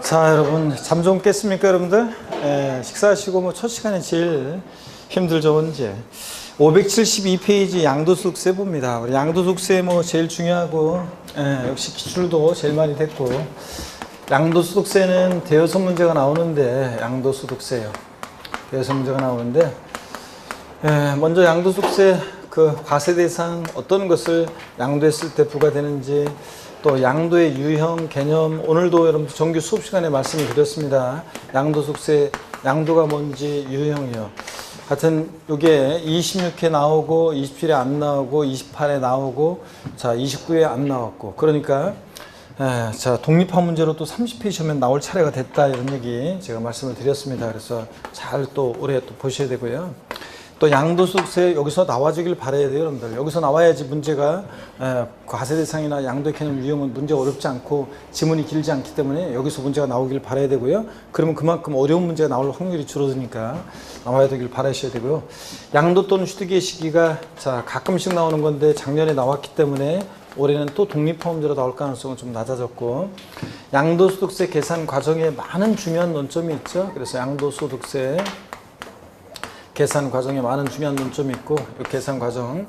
자, 여러분 잠 좀 깼습니까, 여러분들? 식사하시고 뭐 첫 시간에 제일 힘들죠, 언제? 572페이지 양도소득세 봅니다. 우리 양도소득세 뭐 제일 중요하고, 역시 기출도 제일 많이 됐고, 양도소득세는 대여섯 문제가 나오는데, 양도소득세요. 대여섯 문제가 나오는데, 먼저 양도소득세 그 과세 대상 어떤 것을 양도했을 때 부과되는지, 또 양도의 유형, 개념, 오늘도 여러분 정규 수업 시간에 말씀을 드렸습니다. 양도소득세, 양도가 뭔지, 유형이요. 하여튼 요게 26회 나오고 27회 안 나오고 28회 나오고 자 29회 안 나왔고, 그러니까 자 독립화 문제로 또 30회 시험에 나올 차례가 됐다, 이런 얘기 제가 말씀을 드렸습니다. 그래서 잘 또 올해 또 보셔야 되고요. 또 양도소득세 여기서 나와주길 바라야 돼요, 여러분들. 여기서 나와야지 문제가 과세 대상이나 양도 개념 유형은 문제 어렵지 않고 지문이 길지 않기 때문에 여기서 문제가 나오길 바라야 되고요. 그러면 그만큼 어려운 문제가 나올 확률이 줄어드니까 나와야 되길 바라셔야 되고요. 양도 또는 취득의 시기가 자 가끔씩 나오는 건데 작년에 나왔기 때문에 올해는 또 독립화 문제로 나올 가능성은 좀 낮아졌고, 양도소득세 계산 과정에 많은 중요한 논점이 있죠. 그래서 양도소득세 계산 과정에 많은 중요한 논점이 있고, 이 계산 과정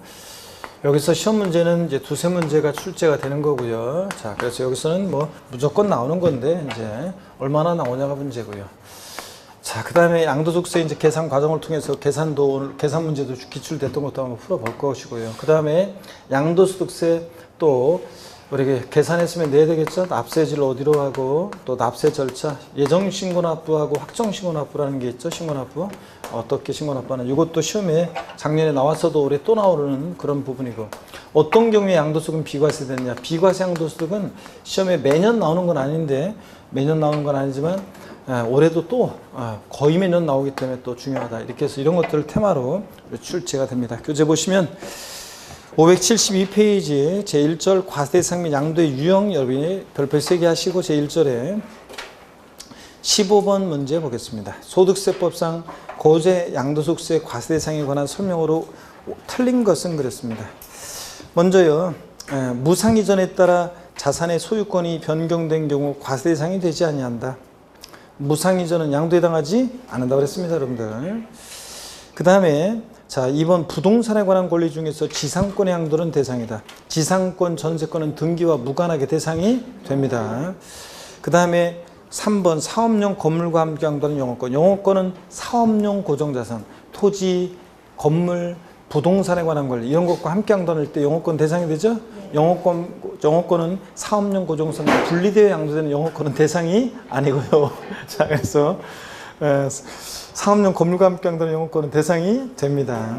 여기서 시험 문제는 이제 두세 문제가 출제가 되는 거고요. 자, 그래서 여기서는 뭐 무조건 나오는 건데 이제 얼마나 나오냐가 문제고요. 자, 그 다음에 양도소득세 이제 계산 과정을 통해서 계산도 계산 문제도 기출됐던 것도 한번 풀어볼 것이고요. 그 다음에 양도소득세 또 우리 계산했으면 내야 되겠죠. 납세지를 어디로 하고, 또 납세 절차, 예정신고납부하고 확정신고납부라는 게 있죠. 신고납부 어떻게 신고납부하는, 이것도 시험에 작년에 나왔어도 올해 또 나오는 그런 부분이고, 어떤 경우에 양도소득은 비과세 되느냐. 비과세 양도소득은 시험에 매년 나오는 건 아닌데, 매년 나오는 건 아니지만 올해도 또 거의 매년 나오기 때문에 또 중요하다. 이렇게 해서 이런 것들을 테마로 출제가 됩니다. 교재 보시면 572페이지 제1절 과세대상 및 양도의 유형, 여러분이 별표 3개 하시고 제1절에 15번 문제 보겠습니다. 소득세법상 고제 양도소득세 과세대상에 관한 설명으로 틀린 것은 그랬습니다. 먼저요, 무상 이전에 따라 자산의 소유권이 변경된 경우 과세대상이 되지 아니한다. 무상 이전은 양도에 해당하지 않는다고 그랬습니다, 여러분들. 그 다음에 자, 2번 부동산에 관한 권리 중에서 지상권의 양도는 대상이다. 지상권, 전세권은 등기와 무관하게 대상이 됩니다. 그 다음에 3번 사업용 건물과 함께 양도하는 영업권. 영업권은 사업용 고정자산, 토지, 건물, 부동산에 관한 권리, 이런 것과 함께 양도할 때 영업권 대상이 되죠? 영업권은 사업용 고정자산 분리되어 양도되는 영업권은 대상이 아니고요. 자, 그래서 사업용 건물과 함께 양도하는 영업권은 대상이 됩니다.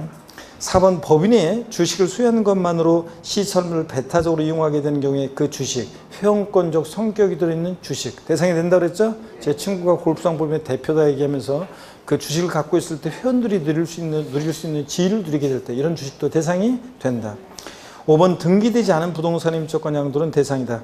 4번 법인의 주식을 소유하는 것만으로 시설물을 배타적으로 이용하게 되는 경우에 그 주식, 회원권적 성격이 들어있는 주식 대상이 된다고 그랬죠? 제 친구가 골프장 법인의 대표다 얘기하면서 그 주식을 갖고 있을 때 회원들이 누릴 수 있는 지위를 누리게 될 때 이런 주식도 대상이 된다. 5번 등기되지 않은 부동산 임차권 양도는 대상이다.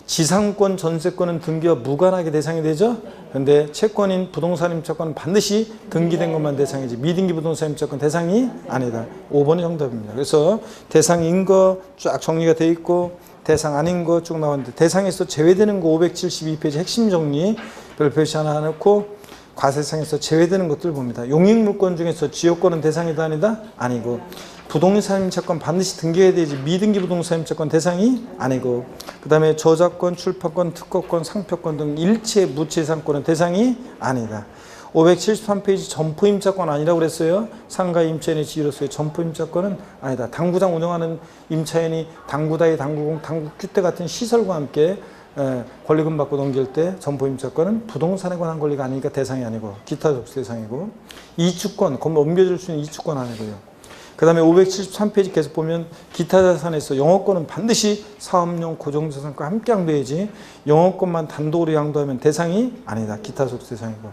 지상권, 전세권은 등기와 무관하게 대상이 되죠. 그런데 채권인 부동산 임차권은 반드시 등기된 것만 대상이지 미등기 부동산 임차권 대상이 아니다. 5번이 정답입니다. 그래서 대상인 거 쫙 정리가 되어 있고 대상 아닌 거 쭉 나왔는데, 대상에서 제외되는 거 572페이지 핵심 정리 별 표시 하나 넣고, 과세상에서 제외되는 것들 봅니다. 용익물권 중에서 지역권은 대상이다 아니다? 아니고, 부동산 임차권 반드시 등기해야 되지 미등기 부동산 임차권 대상이 아니고, 그 다음에 저작권, 출판권, 특허권, 상표권 등 일체 무채상권은 대상이 아니다. 573페이지 점포 임차권 아니라고 그랬어요. 상가 임차인의 지위로서의 점포 임차권은 아니다. 당구장 운영하는 임차인이 당구다이, 당구공, 당구큐대 같은 시설과 함께 권리금 받고 넘길 때 점포 임차권은 부동산에 관한 권리가 아니니까 대상이 아니고 기타 접수 대상이고, 이주권, 건물 옮겨줄 수 있는 이주권 아니고요. 그 다음에 573페이지 계속 보면 기타 자산에서 영업권은 반드시 사업용 고정자산과 함께 양도해야지 영업권만 단독으로 양도하면 대상이 아니다. 기타 소득 대상이고,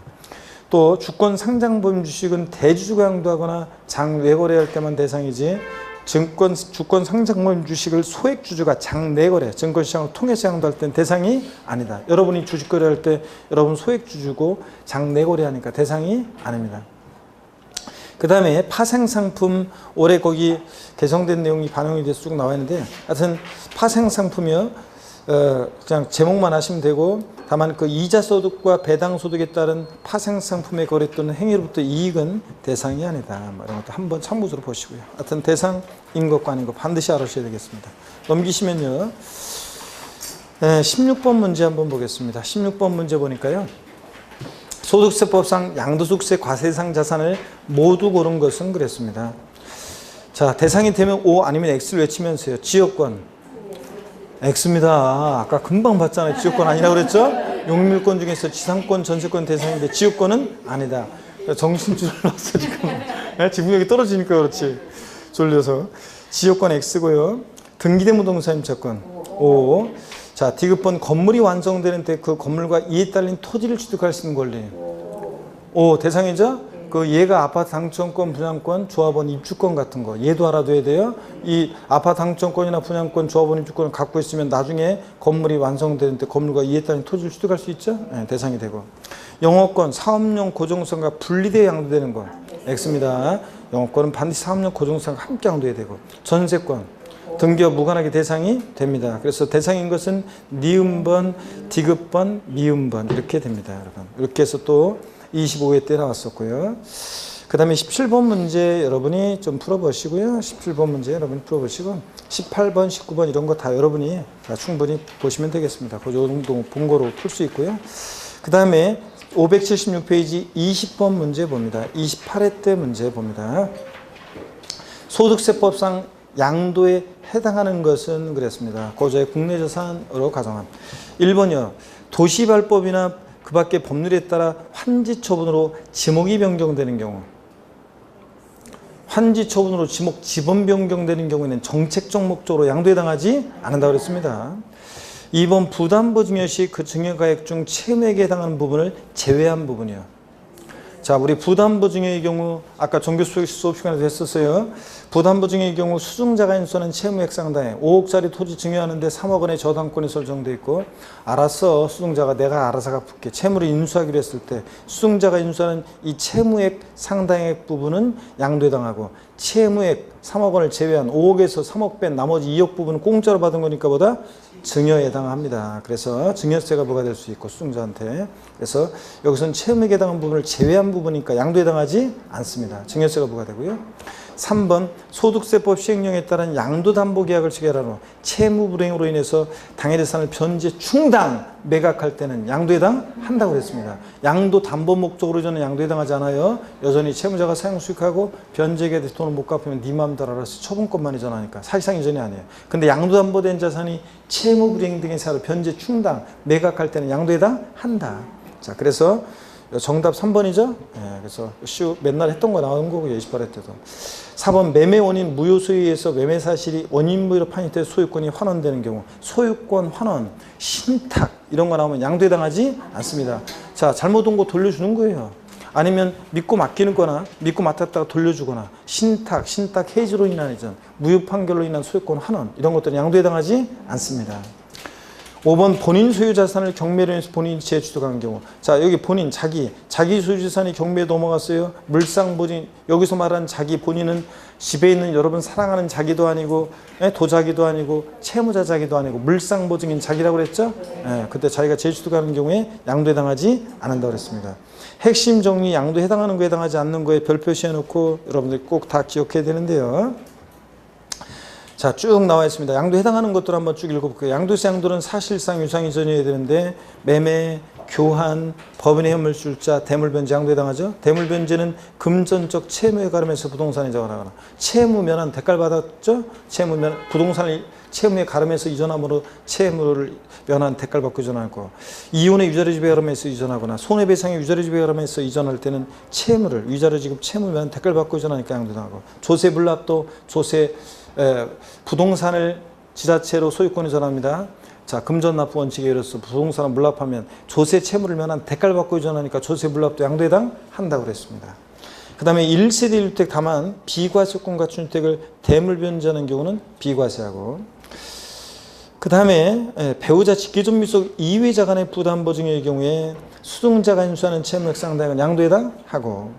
또 주권 상장범 주식은 대주주가 양도하거나 장외거래할 때만 대상이지 주권 상장범 주식을 소액주주가 장내거래, 증권시장을 통해서 양도할 때는 대상이 아니다. 여러분이 주식 거래할 때 여러분 소액주주고 장내거래하니까 대상이 아닙니다. 그 다음에 파생상품, 올해 거기 개정된 내용이 반영이 돼서 쭉 나와 있는데, 하여튼 파생상품이요, 그냥 제목만 하시면 되고, 다만 그 이자 소득과 배당 소득에 따른 파생 상품의 거래 또는 행위로부터 이익은 대상이 아니다. 이런 것도 한번 참고적으로 보시고요. 하여튼 대상인 것과 아닌 것 반드시 알아주셔야 되겠습니다. 넘기시면요. 16번 문제 한번 보겠습니다. 16번 문제 보니까요. 소득세법상 양도소득세 과세상 자산을 모두 고른 것은 그랬습니다. 자, 대상이 되면 O 아니면 X를 외치면서요. 지역권. X입니다. 아까 금방 봤잖아요. 지역권 아니라고 그랬죠? 용밀권 중에서 지상권, 전세권 대상인데 지역권은 아니다. 정신 줄었어 지금. 지분력이 떨어지니까 그렇지. 졸려서. 지역권 X고요. 등기된 부동산 임차권 O. 자, 디귿번 건물이 완성되는 때 그 건물과 이에 딸린 토지를 취득할 수 있는 권리. O 대상이죠? 그 얘가 아파트 당첨권, 분양권, 조합원 입주권 같은 거 얘도 알아둬야 돼요. 이 아파트 당첨권이나 분양권, 조합원 입주권을 갖고 있으면 나중에 건물이 완성되는데 건물과 이에 따른 토지를 취득할 수 있죠. 네, 대상이 되고. 영업권, 사업용 고정성과 분리되어 양도되는 거 X입니다. 영업권은 반드시 사업용 고정성과 함께 양도해야 되고. 전세권, 등기와 무관하게 대상이 됩니다. 그래서 대상인 것은 니은번, 디귿번, 미음번 이렇게 됩니다. 여러분. 이렇게 해서 또 25회 때 나왔었고요. 그 다음에 17번 문제 여러분이 좀 풀어보시고요. 17번 문제 여러분이 풀어보시고 18번, 19번 이런 거 다 여러분이 다 충분히 보시면 되겠습니다. 그 정도 본거로 풀 수 있고요. 그 다음에 576페이지 20번 문제 봅니다. 28회 때 문제 봅니다. 소득세법상 양도에 해당하는 것은 그랬습니다. 고자의 국내자산으로 가정한 1번이요. 도시발법이나 그 밖의 법률에 따라 환지 처분으로 지목이 변경되는 경우, 환지 처분으로 지번 변경되는 경우에는 정책적 목적으로 양도에 해당하지 않는다고 그랬습니다. 2번 부담보 증여 시 그 증여가액 중 채무액에 해당하는 부분을 제외한 부분이요. 자, 우리 부담보 증여의 경우 아까 종교 수업 시간에도 했었어요. 부담보 증여의 경우 수증자가 인수하는 채무액 상당에 5억짜리 토지 증여하는데 3억 원의 저당권이 설정돼 있고, 알았어 수증자가 내가 알아서 갚을게 채무를 인수하기로 했을 때 수증자가 인수하는 이 채무액 상당액 부분은 양도에 해당하고, 채무액 3억 원을 제외한 5억에서 3억 뺀 나머지 2억 부분은 공짜로 받은 거니까 보다 증여에 해당합니다. 그래서 증여세가 부과될 수 있고 수증자한테. 그래서 여기서는 채무액에 해당한 부분을 제외한 부분이니까 양도에 해당하지 않습니다. 증여세가 부과되고요. 3번 소득세법 시행령에 따른 양도담보계약을 체결한 후 채무 불행으로 인해서 당해재산을 변제 충당 매각할 때는 양도에 해당한다고 그랬습니다. 양도담보 목적으로 저는 양도에 해당하지 않아요. 여전히 채무자가 사용수익하고 변제에 대해서 돈을 못 갚으면 네 마음대로 알아서 처분권만 이전하니까 사실상 이전이 아니에요. 근데 양도담보된 자산이 채무 불이행 등의 사로 변제 충당 매각할 때는 양도에 해당한다. 자, 그래서 정답 3번이죠. 예, 그래서 맨날 했던 거 나온 거고요. 28회 때도. 4번 매매 원인 무효 소유에서 매매 사실이 원인 무효로 판입돼 소유권이 환원되는 경우, 소유권 환원, 신탁 이런 거 나오면 양도에 해당하지 않습니다. 자, 잘못 온 거 돌려주는 거예요. 아니면 믿고 맡기는 거나 믿고 맡았다가 돌려주거나 신탁 해지로 인한 이전, 무효 판결로 인한 소유권 환원 이런 것들은 양도에 해당하지 않습니다. 5번 본인 소유 자산을 경매로 해서 본인이 재취득한 경우. 자, 여기 본인 자기 소유 자산이 경매에 넘어갔어요. 물상보증, 여기서 말하는 자기 본인은 집에 있는 여러분 사랑하는 자기도 아니고 도자기도 아니고 채무자 자기도 아니고 물상보증인 자기라고 그랬죠. 그때 자기가 재취득하는 경우에 양도에 해당하지 않는다고 그랬습니다. 핵심 정리 양도에 해당하는 거에 해당하지 않는 거에 별 표시해 놓고 여러분들 꼭 다 기억해야 되는데요. 자, 쭉 나와 있습니다. 양도에 해당하는 것들 한번 쭉 읽어볼게요. 양도세 양도는 사실상 유상이전이어야 되는데 매매, 교환, 법인의 현물출자, 대물변제 양도에 해당하죠. 대물변제는 금전적 채무에 가름해서 부동산에 이전하거나, 채무면한 대가를 받았죠. 채무면 부동산을 채무에 가름해서 이전함으로 채무를 면한 대가를 받고 이전하고, 이혼의 위자료 지배에 가름해서 이전하거나 손해배상의 위자료 지배에 가름해서 이전할 때는 채무를 위자료 지급 채무 면한 대가를 받고 이전하니까 양도에 해당하고, 조세 불납도 부동산을 지자체로 소유권 이전합니다. 자, 금전납부 원칙에 의해서 부동산을 물납하면 조세 채무를 면한 대가를 받고 이전하니까 조세 물납도 양도에 해당한다고 그랬습니다. 그 다음에 1세대 1주택 다만 비과세권 갖춘 주택을 대물변제하는 경우는 비과세하고, 그 다음에 배우자 직계존미속 이외자 간의 부담보증의 경우에 수증자가 인수하는 채무액 상당은 양도에 해당하고,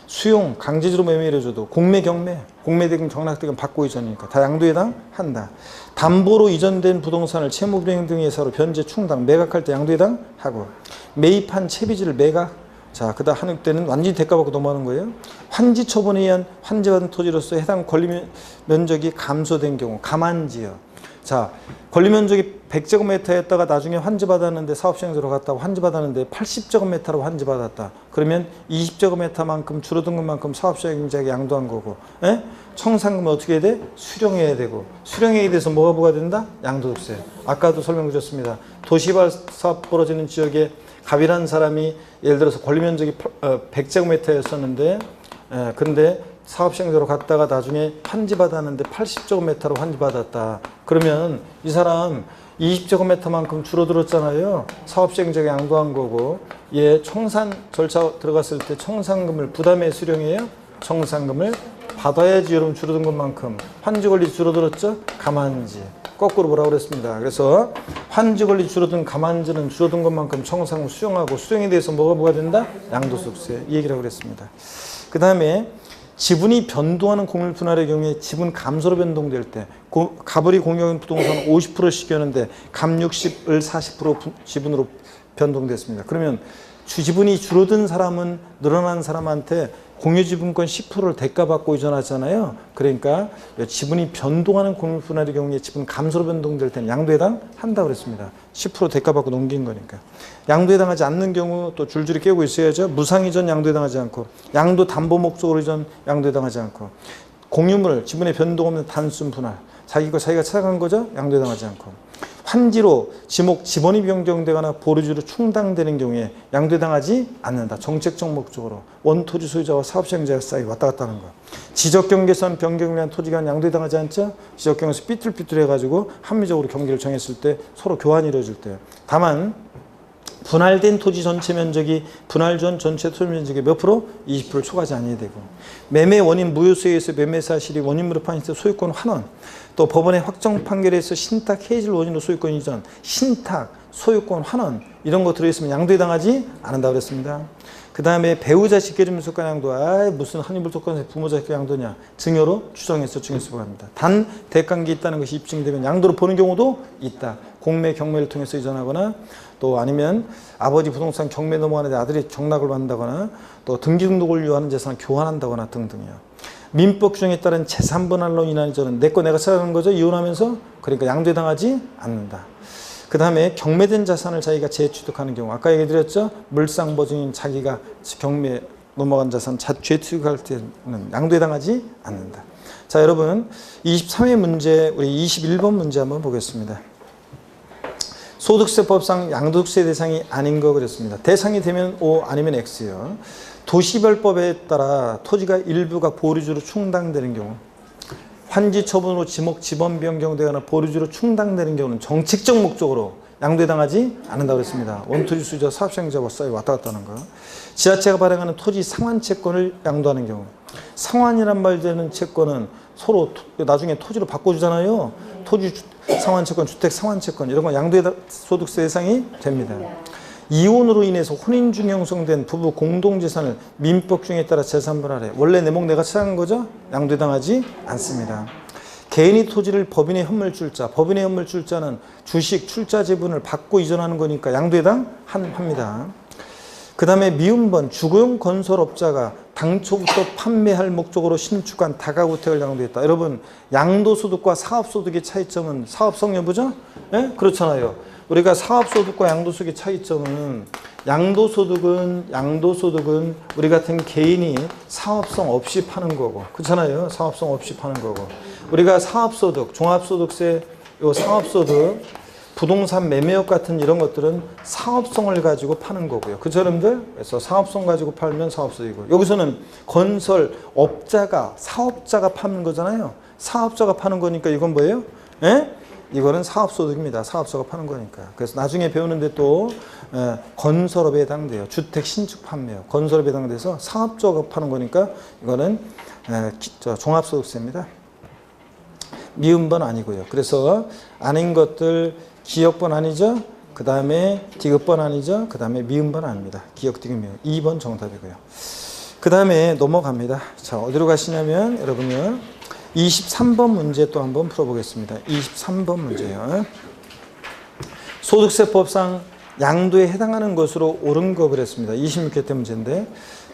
수용, 강제적으로 매매해줘도 공매, 경매, 공매대금, 경락대금 받고 이전이니까 다 양도에 해당한다. 담보로 이전된 부동산을 채무불이행 등의 예사로 변제, 충당, 매각할 때 양도에 해당하고 매입한 채비지를 매각, 자, 그다음 하는 때는 완전히 대가받고 넘어가는 거예요. 환지 처분에 의한 환지받은 토지로서 해당 권리 면적이 감소된 경우, 감환지요. 자, 권리 면적이 100제곱미터였다가 나중에 환지받았는데 사업시행자로 갔다고 환지받았는데 80제곱미터로 환지받았다. 그러면 20제곱미터만큼 줄어든 것만큼 사업시행자에게 양도한 거고, 에? 청산금은 어떻게 해야 돼? 수령해야 되고, 수령해야 돼서 뭐가 부과된다? 양도세. 아까도 설명드렸습니다. 도시발 사업 벌어지는 지역에 갑이라는 사람이 예를 들어서 권리 면적이 100제곱미터였었는데, 근데 사업시행자로 갔다가 나중에 환지받았는데 80제곱미터로 환지받았다. 그러면 이 사람 20제곱미터만큼 줄어들었잖아요. 사업시행자가 양도한 거고, 얘 청산 절차 들어갔을 때 청산금을 부담해 수령해요. 청산금을 받아야지. 여러분 줄어든 것만큼 환지권리 줄어들었죠? 감환지. 거꾸로 뭐라고 그랬습니다. 그래서 환지권리 줄어든 감환지는 줄어든 것만큼 청산금 수령하고, 수령에 대해서 뭐가 부과된다? 양도소득세. 이 얘기라고 그랬습니다. 그 다음에 지분이 변동하는 공유 분할의 경우에 지분 감소로 변동될 때, 갑을이 공유한 부동산 50%씩이었는데 갑 60을 40% 지분으로 변동됐습니다. 그러면 주지분이 줄어든 사람은 늘어난 사람한테 공유지분권 10%를 대가받고 이전하잖아요. 그러니까 지분이 변동하는 공유 분할의 경우에 지분 감소로 변동될 때는 양도에 해당한다고 그랬습니다. 10% 대가받고 넘긴 거니까. 양도에 해당하지 않는 경우 또 줄줄이 깨고 있어야죠. 무상이전 양도에 해당하지 않고, 양도 담보 목적으로 이전 양도에 해당하지 않고, 공유물 지분의 변동 없는 단순 분할, 자기 거 자기가 찾아간 거죠. 양도에 해당하지 않고, 환지로 지목 지번이 변경되거나 보류지로 충당되는 경우에 양도에 해당하지 않는다. 정책적 목적으로 원토지 소유자와 사업시행자가 사이 왔다 갔다 하는 거. 지적경계선 변경을 위한 토지가 양도에 해당하지 않죠. 지적경에서 삐뚤삐뚤해가지고 합리적으로 경계를 정했을 때 서로 교환이 이루어질 때. 다만 분할된 토지 전체 면적이 분할 전 전체 토지 면적의 몇 프로? 20%를 초과하지 않아야 되고, 매매 원인 무효수에 의해서 매매 사실이 원인으로 판시돼 소유권 환원, 또 법원의 확정 판결에 의해서 신탁 해질 원인으로 소유권 이전, 신탁, 소유권 환원 이런 거 들어있으면 양도에 해당하지 않는다고 그랬습니다. 그 다음에 배우자 직계점 속간 양도, 무슨 한일불속권에서 부모자 직계 양도냐, 증여로 추정해서 증여세 부과합니다. 단 대가관계 있다는 것이 입증되면 양도로 보는 경우도 있다. 공매, 경매를 통해서 이전하거나, 또 아니면 아버지 부동산 경매 넘어가는데 아들이 경락을 받는다거나, 또 등기등록을 요하는 재산을 교환한다거나 등등이요. 민법 규정에 따른 재산분할로 인한 이전은 내 거 내가 찾아가는 거죠. 이혼하면서. 그러니까 양도에 해당하지 않는다. 그 다음에 경매된 자산을 자기가 재취득하는 경우, 아까 얘기 드렸죠. 물상보증인 자기가 경매 넘어간 자산 재취득할 때는 양도에 해당하지 않는다. 자, 여러분 23회 문제, 우리 21번 문제 한번 보겠습니다. 소득세법상 양도세 대상이 아닌 거 그랬습니다. 대상이 되면 O 아니면 X요. 도시별법에 따라 토지가 일부가 보류지로 충당되는 경우, 환지 처분으로 지번 변경되거나 보류지로 충당되는 경우는 정책적 목적으로 양도에 해당하지 않는다고 했습니다. 원토지 소유자, 사업시행자와 사이 왔다 갔다 하는 거. 지자체가 발행하는 토지 상환 채권을 양도하는 경우, 상환이란 말 되는 채권은 서로 나중에 토지로 바꿔주잖아요. 토지 상환 채권, 주택 상환 채권 이런 건 양도에 소득세 대상이 됩니다. 이혼으로 인해서 혼인 중에 형성된 부부 공동재산을 민법 규정에 따라 재산분할해. 원래 내 목 내가 찾아간 거죠? 양도에 해당하지 않습니다. 개인이 토지를 법인의 현물출자, 법인의 현물출자는 주식, 출자 지분을 받고 이전하는 거니까 양도에 해당합니다. 그 다음에 미음번, 주거용 건설업자가 당초부터 판매할 목적으로 신축한 다가구택을 양도했다. 여러분, 양도소득과 사업소득의 차이점은 사업성 여부죠? 네? 그렇잖아요. 우리가 사업소득과 양도소득의 차이점은, 양도소득은 우리 같은 개인이 사업성 없이 파는 거고, 그렇잖아요. 사업성 없이 파는 거고, 우리가 사업소득, 종합소득세, 요 사업소득, 부동산 매매업 같은 이런 것들은 사업성을 가지고 파는 거고요. 그쵸, 여러분들? 그래서 사업성 가지고 팔면 사업소득이고, 여기서는 건설업자가, 사업자가 파는 거잖아요. 사업자가 파는 거니까 이건 뭐예요? 예? 이거는 사업소득입니다. 사업자가 파는 거니까. 그래서 나중에 배우는데 또 건설업에 해당돼요. 주택 신축 판매요. 건설업에 해당돼서 사업자가 파는 거니까 이거는 종합소득세입니다. 미음번 아니고요. 그래서 아닌 것들 기역번 아니죠. 그 다음에 디귿번 아니죠. 그 다음에 미음번 아닙니다. 기역, 디귿, 미음. 2번 정답이고요. 그 그 다음에 넘어갑니다. 자, 어디로 가시냐면 여러분요 23번 문제 또 한번 풀어보겠습니다. 23번 문제요. 소득세법상 양도에 해당하는 것으로 옳은 거 그랬습니다. 26회 때 문제인데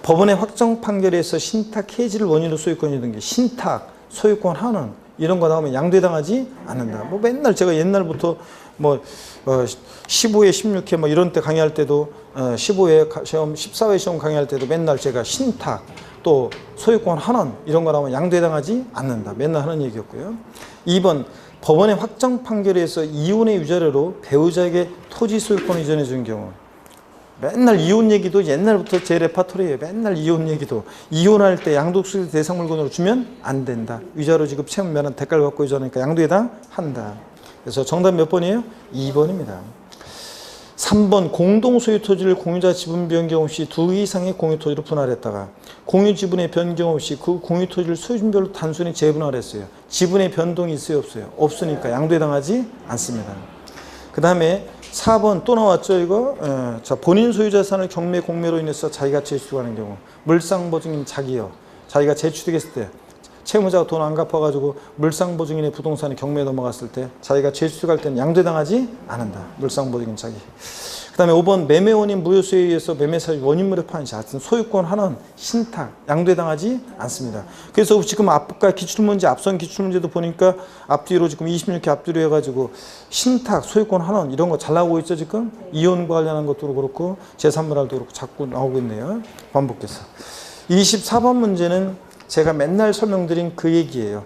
법원의 확정 판결에서 신탁 해지를 원인으로 소유권이 든 게 신탁, 소유권 환원 이런 거 나오면 양도에 해당하지 않는다. 뭐 맨날 제가 옛날부터 뭐 15회, 16회 뭐 이런 때 강의할 때도 15회 시험, 14회 시험 강의할 때도 맨날 제가 신탁 또 소유권 환원 이런 거 나오면 양도에 해당하지 않는다. 맨날 하는 얘기였고요. 2번 법원의 확정 판결에서 이혼의 유죄로 배우자에게 토지 소유권 이전해 준 경우 맨날 이혼 얘기도 옛날부터 제 레파토리예요. 맨날 이혼 얘기도 이혼할 때 양도수익 대상 물건으로 주면 안 된다. 위자료 지급 채무면 대가를 받고 이전하니까 양도에 해당한다. 그래서 정답 몇 번이에요? 2번입니다. 3번 공동소유 토지를 공유자 지분 변경 없이 두 이상의 공유 토지로 분할했다가 공유 지분의 변경 없이 그 공유 토지를 소유주별로 단순히 재분할했어요. 지분의 변동이 있어요, 없어요? 없으니까 양도에 해당하지 않습니다. 그 다음에 4번 또 나왔죠, 이거. 자, 본인 소유 자산을 경매 공매로 인해서 자기가 재취득하는 경우 물상보증인 자기요. 자기가 재취득했을 때 채무자가 돈 안 갚아가지고 물상보증인의 부동산이 경매에 넘어갔을 때 자기가 재취득할 때는 양도에 해당하지 않는다. 물상보증인 자기. 그 다음에 5번 매매원인 무효수에 의해서 매매사유 원인물에 파는 시 같은 소유권 환원, 신탁, 양도에 해당하지 않습니다. 그래서 지금 아까 기출문제, 앞선 기출문제도 보니까 앞뒤로 지금 26회 앞뒤로 해가지고 신탁, 소유권 환원 이런 거 잘 나오고 있죠 지금? 이혼과 관련한 것도 그렇고 제3분할도 그렇고 자꾸 나오고 있네요. 반복해서. 24번 문제는 제가 맨날 설명드린 그 얘기예요.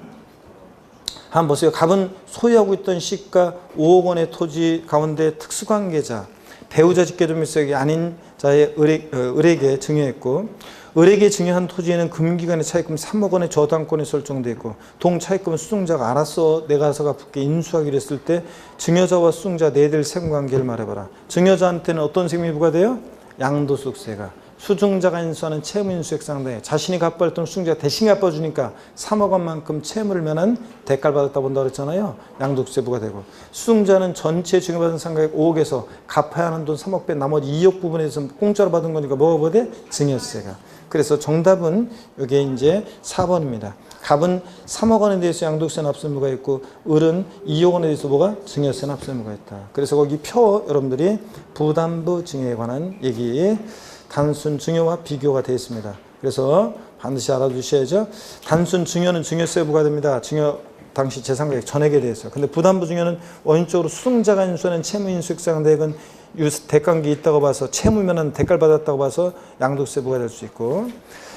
한번 보세요. 갑은 소유하고 있던 시가 5억 원의 토지 가운데 특수관계자 배우자 직계존밀세액이 아닌 자의 을에게 증여했고 을에게 증여한 토지에는 금기간의 차입금 3억 원의 저당권이 설정되어 있고 동차입금은 수증자가 알아서 내가 서 갚게 인수하기로 했을 때 증여자와 수증자 내될 세금관계를 말해봐라. 증여자한테는 어떤 세금이 부과돼요? 양도소득세가. 수증자가 인수하는 채무인수액 상당에 자신이 갚아야 했던 수증자가 대신 갚아주니까 3억 원만큼 채무를 면한 대가를 받았다 본다 그랬잖아요. 양도세 부과되고 수증자는 전체 증여받은 상가액 5억에서 갚아야 하는 돈 3억 빼 나머지 2억 부분에서 공짜로 받은 거니까 뭐가 부과돼? 증여세가. 그래서 정답은 이게 이제 4번입니다. 갑은 3억 원에 대해서 양도세 납세 의무가 있고 을은 2억 원에 대해서 뭐가? 증여세 납세 의무가 있다. 그래서 거기 표 여러분들이 부담부 증여에 관한 얘기 단순 증여와 비교가 되어 있습니다. 그래서 반드시 알아두셔야죠. 단순 증여는 증여세 부과됩니다. 증여 당시 재산가액 전액에 대해서. 근데 부담부 증여는 원칙적으로 수증자가 인수하는 채무인수액 상대액은 대가관계 있다고 봐서 채무면은 대가를 받았다고 봐서 양도세 부과될 수 있고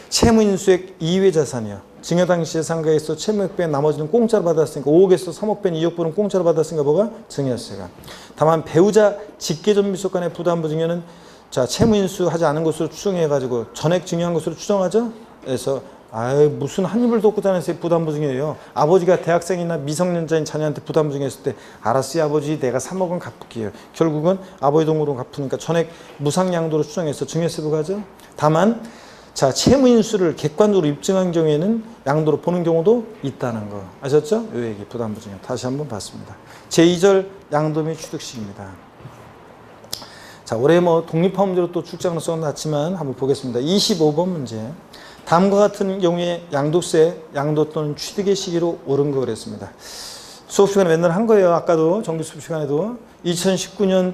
채무인수액 이외 자산이요. 증여 당시 재산가액에서 채무액 빼 나머지는 공짜로 받았으니까 5억에서 3억 빼는 2억 분은 공짜로 받았으니까 뭐가? 증여세가. 다만 배우자 직계존밀속 간의 부담부 증여는 자, 채무인수하지 않은 것으로 추정해가지고 전액 증여한 것으로 추정하죠? 그래서 무슨 한 입을 돕고 다녀서 부담부 증여예요. 아버지가 대학생이나 미성년자인 자녀한테 부담부 증여했을 때 알았어요 아버지 내가 3억 원 갚을게요. 결국은 아버지 돈으로 갚으니까 전액 무상양도로 추정해서 증여세 부과죠. 다만 자 채무인수를 객관적으로 입증한 경우에는 양도로 보는 경우도 있다는 거 아셨죠? 이 얘기 부담부 증여 다시 한번 봤습니다. 제2절 양도 및 취득시입니다. 자, 올해 뭐 독립화 문제로 또 출제 가능성은 낮지만 한번 보겠습니다. 25번 문제. 다음과 같은 경우에 양도세, 양도 또는 취득의 시기로 옳은 거 그랬습니다. 수업 시간에 맨날 한 거예요. 아까도 정규 수업 시간에도 2019년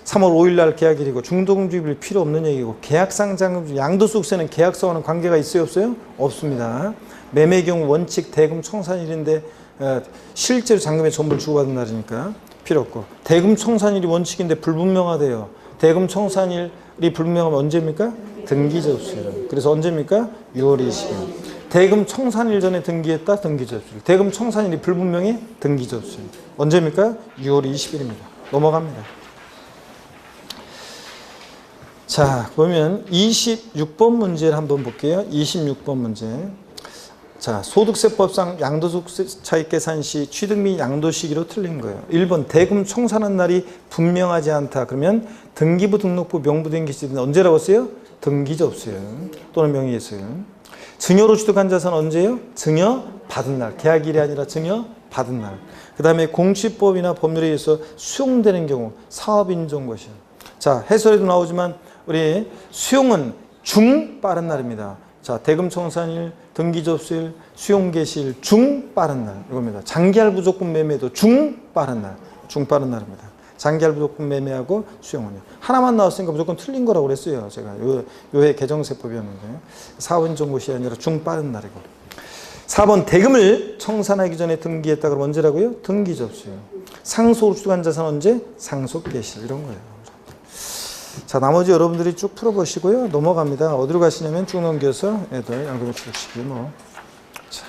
3월 5일 날 계약일이고 중도금주입일 필요 없는 얘기고 계약상장금 양도소득세는 계약서와는 관계가 있어요, 없어요? 없습니다. 매매 경우 원칙 대금 청산일인데 실제로 잔금의 전부를 주고받은 날이니까 필요 없고 대금 청산일이 원칙인데 불분명하대요. 대금 청산일이 불분명하면 언제입니까? 등기 접수일. 그래서 언제입니까? 6월 20일. 대금 청산일 전에 등기했다? 등기 접수일. 대금 청산일이 불분명해? 등기 접수일. 언제입니까? 6월 20일입니다. 넘어갑니다. 자, 보면 26번 문제를 한번 볼게요. 26번 문제. 자, 소득세법상 양도소득세 차익 계산 시 취득 및 양도 시기로 틀린 거예요. 1번 대금 청산한 날이 분명하지 않다. 그러면 등기부 등록부 명부 등기 시기는 언제라고 써요? 등기 접수일 또는 명의예수일. 증여로 취득한 자산 언제예요? 증여 받은 날. 계약일이 아니라 증여 받은 날. 그 다음에 공시법이나 법률에 의해서 수용되는 경우 사업인정 것이요. 자, 해설에도 나오지만 우리 수용은 중 빠른 날입니다. 자, 대금 청산일, 등기 접수일, 수용 개시일 중 빠른 날 이겁니다. 장기할 부조건 매매도 중 빠른 날, 중 빠른 날입니다. 장기할 부조건 매매하고 수용은요. 하나만 나왔으니까 무조건 틀린 거라고 그랬어요. 제가 요해 개정세법이었는데 4번 정보시 아니라 중 빠른 날이고. 4번 대금을 청산하기 전에 등기했다 그러면 언제라고요? 등기 접수요. 상속으로 취득한 자산 언제? 상속 개시 이런 거예요. 자, 나머지 여러분들이 쭉 풀어보시고요. 넘어갑니다. 어디로 가시냐면 쭉 넘겨서 애들 양도세 취득시기 뭐. 자,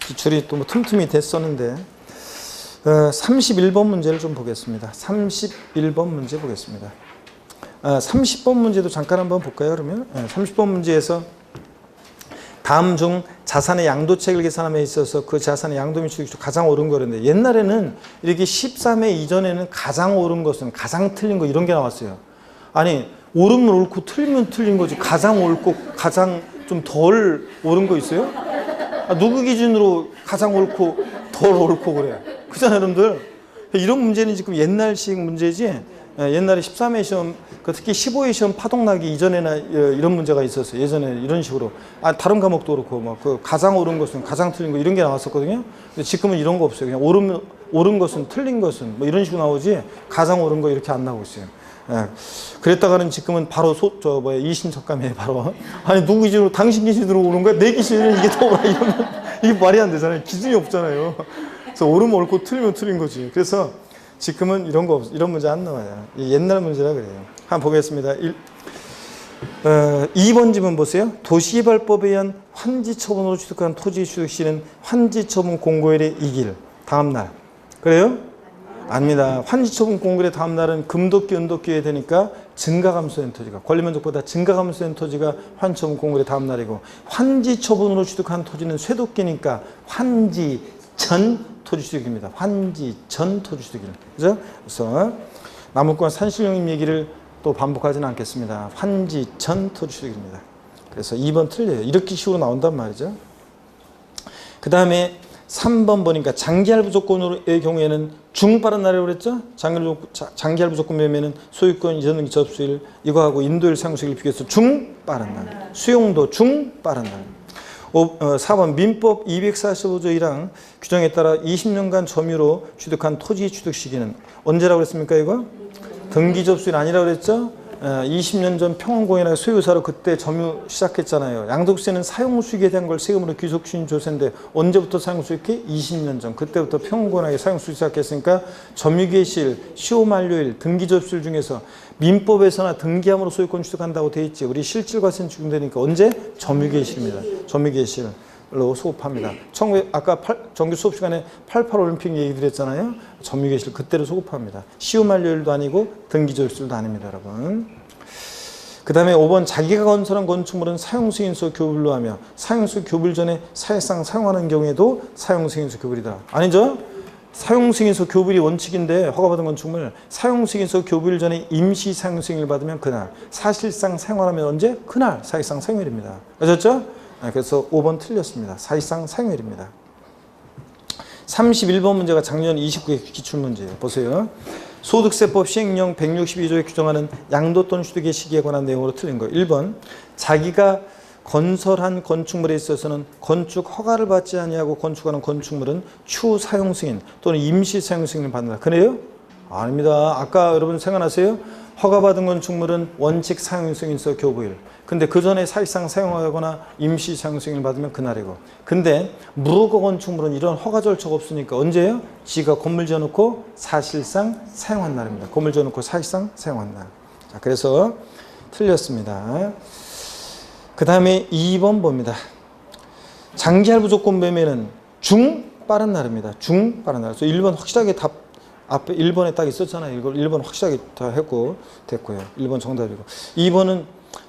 기출이 또 뭐 틈틈이 됐었는데 31번 문제를 좀 보겠습니다. 31번 문제 보겠습니다. 30번 문제도 잠깐 한번 볼까요? 그러면 30번 문제에서 다음 중 자산의 양도책을 계산함에 있어서 그 자산의 양도 및 취득이 가장 옳은 거였는데 옛날에는 이렇게 13회 이전에는 가장 옳은 것은 가장 틀린 거 이런 게 나왔어요. 아니 옳으면 옳고 틀리면 틀린 거지 가장 옳고 가장 좀 덜 옳은 거 있어요? 누구 기준으로 가장 옳고 덜 옳고 그래? 그잖아요, 여러분들. 이런 문제는 지금 옛날식 문제지. 옛날에 13회 시험, 특히 15회 시험 파동나기 이전에나 이런 문제가 있었어요. 예전에 이런 식으로. 다른 과목도 그렇고, 뭐, 그 가장 옳은 것은 가장 틀린 거 이런 게 나왔었거든요. 근데 지금은 이런 거 없어요. 그냥 옳은 것은 틀린 것은 뭐 이런 식으로 나오지 가장 옳은 거 이렇게 안 나오고 있어요. 그랬다가는 지금은 바로 이신적감에 바로. 아니, 누구 기준으로, 당신 기준으로 오른 거야? 내 기준으로 이게 더 옳아. 이러면 이게 말이 안 되잖아요. 기준이 없잖아요. 그래서 옳으면 옳고 틀리면 틀린 거지. 그래서 지금은 이런 거 이런 문제 안 나와요. 옛날 문제라 그래요. 한번 보겠습니다. 2번 지문 보세요. 도시개발법에 의한 환지처분으로 취득한 토지 취득 시는 환지처분 공고일의 이길 다음 날. 그래요? 아닙니다. 환지처분 공고일의 다음 날은 금도기, 은도기에 되니까 증가감소된 토지가 권리면적보다 증가감소된 토지가 환지처분 공고일의 다음 날이고 환지처분으로 취득한 토지는 쇠도기니까 환지 전 토지 취득입니다. 환지 전 토지 취득입니다. 그죠? 그래서 남울권 산실용임 얘기를 또 반복하지는 않겠습니다. 환지 전 토지 취득입니다. 그래서 2번 틀려요. 이렇게 식으로 나온단 말이죠. 그 다음에 3번 보니까 장기할 부조건의 경우에는 중 빠른 날이라고 그랬죠? 장기할 부조건 매매는 소유권 이전 등기 접수일 이거하고 인도일 상속일 비교해서 중 빠른 날. 수용도 중 빠른 날. 4번 민법 245조 1항 규정에 따라 20년간 점유로 취득한 토지 취득 시기는 언제라고 그랬습니까? 이거? 등기 접수일 아니라고 그랬죠? 20년 전 평원공인하고 소유사로 그때 점유 시작했잖아요. 양도세는 사용수익에 대한 걸 세금으로 귀속시킨 조세인데 언제부터 사용수익해? 20년 전. 그때부터 평원공인하게 사용수익 시작했으니까 점유개시일, 시효만료일, 등기 접수일 중에서 민법에서나 등기함으로 소유권 취득한다고 돼 있지. 우리 실질과세는 적용되니까 언제? 점유개시일입니다. 점유개시일로 소급합니다. 아까 정규 수업 시간에 88 올림픽 얘기 드렸잖아요. 점유개시일 그때로 소급합니다. 시효만료일도 아니고 등기 접수일도 아닙니다, 여러분. 그 다음에 5번 자기가 건설한 건축물은 사용승인서 교불로 하며 사용승인 교불 전에 사실상 사용하는 경우에도 사용승인서 교불이다. 아니죠? 사용승인서 교불이 원칙인데 허가받은 건축물 사용승인서 교불 전에 임시 사용승인을 받으면 그날 사실상 사용하면 언제? 그날 사실상 사용일입니다. 아셨죠? 그래서 5번 틀렸습니다. 사실상 사용일입니다. 31번 문제가 작년 29회 기출문제예요. 보세요. 소득세법 시행령 162조에 규정하는 양도 또는 취득의 시기에 관한 내용으로 틀린 거예요. 1번 자기가 건설한 건축물에 있어서는 건축 허가를 받지 아니하고 건축하는 건축물은 추후 사용 승인 또는 임시 사용 승인을 받는다. 그래요? 아닙니다. 아까 여러분 생각나세요? 허가받은 건축물은 원칙 사용 승인서 교부일. 근데 그 전에 사실상 사용하거나 임시 사용 승인을 받으면 그날이고. 근데 무허가 건축물은 이런 허가 절차가 없으니까 언제예요? 지가 건물 지어놓고 사실상 사용한 날입니다. 건물 지어놓고 사실상 사용한 날. 자, 그래서 틀렸습니다. 그 다음에 2번 봅니다. 장기할 부조건 매매는 중 빠른 날입니다. 중 빠른 날. 그래서 1번 확실하게 답 앞에 1번에 딱 있었잖아요. 이걸 1번 확실하게 다 했고 됐고요. 1번 정답이고. 2번은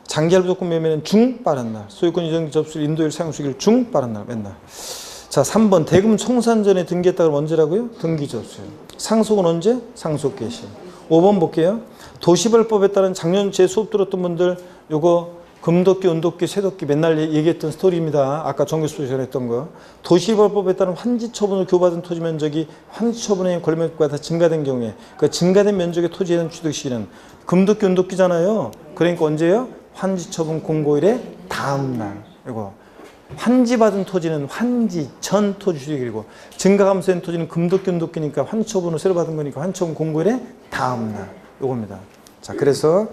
장기할 부조건 매매는 중 빠른 날. 소유권 이전 접수 인도일 사용수익일 중 빠른 날 맨날. 자, 3번 대금 청산 전에 등기했다 그러면 언제라고요? 등기 접수일. 상속은 언제? 상속 개시. 5번 볼게요. 도시발법에 따른 작년 제 수업 들었던 분들 요거 금도끼, 은도끼, 쇠도끼 맨날 얘기했던 스토리입니다. 아까 정규수업 시간에 했던 거. 도시개발법에 따른 환지처분을 교부받은 토지 면적이 환지처분의 권리면적보다 증가된 경우에 그 증가된 면적의 토지에 대한 취득 시기는 금도끼, 은도끼잖아요. 그러니까 언제예요? 환지처분 공고일의 다음 날. 이거 환지받은 토지는 환지 전 토지 취득일이고 증가감소된 토지는 금도균도끼니까 환처분을 새로 받은 거니까 환처분 공고일의 다음 날 요겁니다. 자, 그래서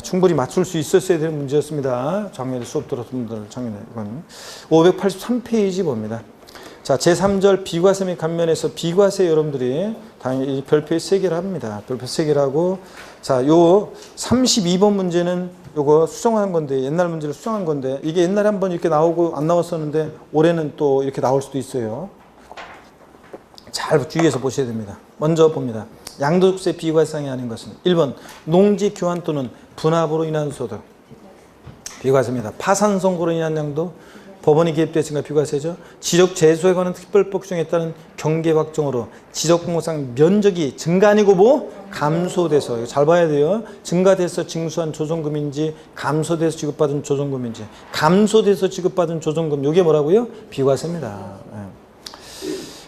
충분히 맞출 수 있었어야 되는 문제였습니다. 작년에 수업 들었던 분들 작년에 이건 583페이지 봅니다. 자, 제3절 비과세 및 감면에서 비과세 여러분들이 당연히 별표에 3개를 합니다. 별표 3개를 하고 자, 요 32번 문제는 요거 수정한 건데 옛날 문제를 수정한 건데 이게 옛날에 한번 이렇게 나오고 안 나왔었는데 올해는 또 이렇게 나올 수도 있어요. 잘 주의해서 보셔야 됩니다. 먼저 봅니다. 양도소득세 비과세상이 아닌 것은 1번 농지 교환 또는 분합으로 인한 소득 비과세입니다. 파산 선고로 인한 양도 법원이 개입됐으니까 비과세죠. 지적 재소에 관한 특별법 규정에 따른 경계 확정으로 지적공고상 면적이 증가 아니고 뭐 감소돼서 이거 잘 봐야 돼요. 증가돼서 징수한 조정금인지 감소돼서 지급받은 조정금인지 감소돼서 지급받은 조정금 이게 뭐라고요? 비과세입니다.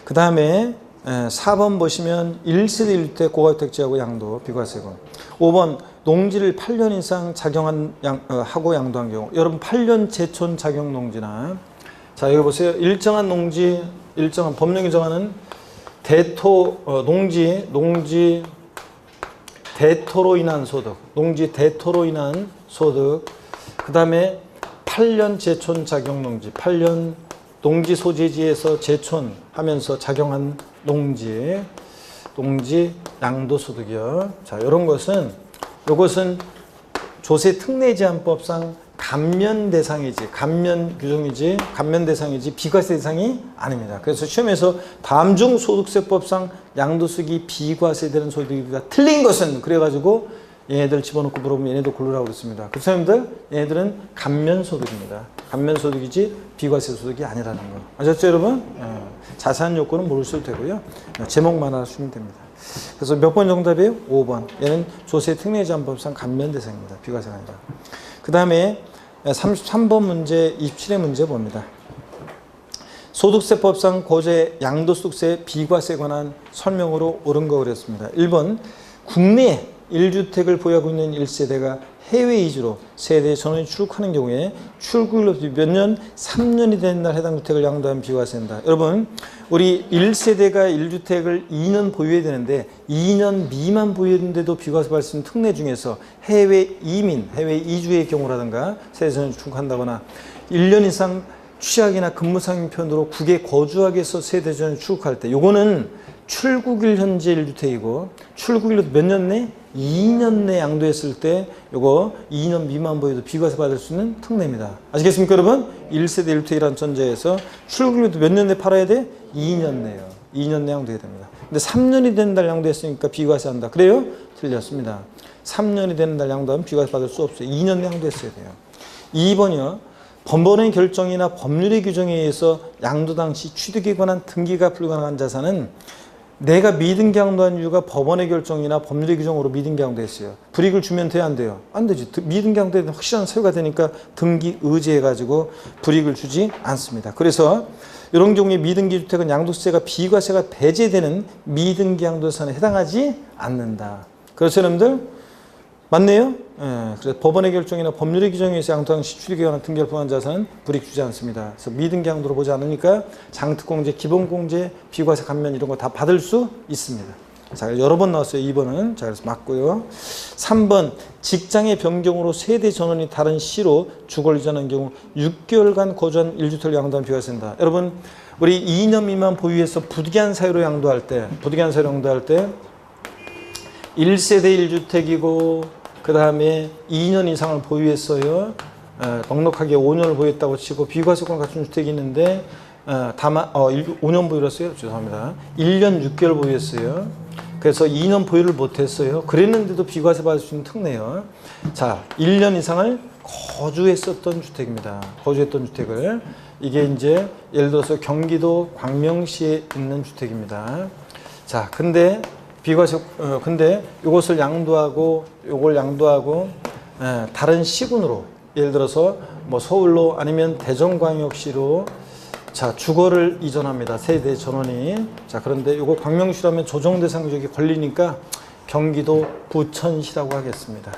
그 다음에 4번 보시면 1세대 1대 고가주택지하고 양도 비과세고 5번 농지를 8년 이상 작용한 하고 양도한 경우 여러분 8년 제촌 작용 농지나 자 여기 보세요. 일정한 농지 일정한 법령이 정하는 농지 대토로 인한 소득 농지 대토로 인한 소득 그 다음에 8년 제촌 작용 농지 8년 농지 소재지에서 제촌하면서 작용한 농지 양도소득이요. 자, 이런 것은 이것은 조세 특례 제한법상 감면 대상이지 감면 규정이지 감면 대상이지 비과세 대상이 아닙니다. 그래서 시험에서 다음 중 소득세법상 양도소득이 비과세되는 소득이다. 틀린 것은 그래가지고 얘네들 집어넣고 물어보면 얘네들 고르라고 그랬습니다. 그 사람들 얘네들은 감면소득입니다. 감면소득이지 비과세 소득이 아니라는 거. 아셨죠 여러분? 자세한 요건은 모르셔도 되고요. 제목만 하시면 됩니다. 그래서 몇 번 정답이에요? 5번. 얘는 조세 특례 제한법상 감면 대상입니다. 비과세가 아니라. 그 다음에 33번 문제 27의 문제 봅니다. 소득세법상 고제 양도소득세 비과세에 관한 설명으로 옳은 거 그랬습니다. 1번 국내 1주택을 보유하고 있는 1세대가 해외 이주로 세대 전원이 출국하는 경우에 출국일로부터 몇 년? 3년이 된 날 해당 주택을 양도하면 비과세된다. 여러분 우리 1세대가 1주택을 2년 보유해야 되는데 2년 미만 보유했는데도 비과세 받을 수 있는 특례 중에서 해외 이민, 해외 이주의 경우라든가 세대 전원이 출국한다거나 1년 이상 취약이나 근무상인편으로 국외 거주하기 위해서 세대 전원이 출국할 때 요거는 출국일 현재 1주택이고 출국일로 몇 년 내? 2년 내 양도했을 때 요거 2년 미만 보유도 비과세 받을 수 있는 특례입니다. 아시겠습니까 여러분? 1세대 1주택이라는 전제에서 출국일로 몇 년 내 팔아야 돼? 2년 내요. 2년 내 양도해야 됩니다. 근데 3년이 된 날 양도했으니까 비과세 한다. 그래요? 틀렸습니다. 3년이 되는 날 양도하면 비과세 받을 수 없어요. 2년 내 양도했어야 돼요. 2번이요. 법원의 결정이나 법률의 규정에 의해서 양도 당시 취득에 관한 등기가 불가능한 자산은 내가 미등기 양도한 이유가 법원의 결정이나 법률의 규정으로 미등기 양도했어요. 불이익을 주면 돼요? 안 돼요? 안 되지. 미등기 양도에 확실한 사유가 되니까 등기 의제해가지고 불이익을 주지 않습니다. 그래서 이런 경우에 미등기 주택은 양도세가 비과세가 배제되는 미등기 양도세에 해당하지 않는다. 그렇죠 여러분들? 맞네요? 예, 그래서 법원의 결정이나 법률의 규정에 의해서 양도 당시 취득에 관한 등기를 포함한 자산은 불이익 주지 않습니다. 그래서 미등기 양도로 보지 않으니까 장특공제, 기본공제, 비과세 감면 이런 거 다 받을 수 있습니다. 자, 여러 번 나왔어요. 2번은. 자, 그래서 맞고요. 3번 직장의 변경으로 세대 전원이 다른 시로 주거를 이전한 경우 6개월간 거주한 1주택을 양도한 비과세입니다. 여러분 우리 2년 미만 보유해서 부득이한 사유로 양도할 때 1세대 1주택이고 그 다음에 2년 이상을 보유했어요. 넉넉하게 5년을 보유했다고 치고 비과세권 갖춘 주택이 있는데 다만 5년 보유를 했어요. 죄송합니다. 1년 6개월 보유했어요. 그래서 2년 보유를 못했어요. 그랬는데도 비과세 받을 수 있는 특례요. 자, 1년 이상을 거주했었던 주택입니다. 거주했던 주택을 이게 이제 예를 들어서 경기도 광명시에 있는 주택입니다. 자, 근데 비과세 근데 이것을 양도하고 요걸 양도하고 다른 시군으로 예를 들어서 뭐 서울로 아니면 대전광역시로 자 주거를 이전합니다. 세대 전원이. 자 그런데 요거 광명시라면 조정 대상 지역이 걸리니까 경기도 부천시라고 하겠습니다.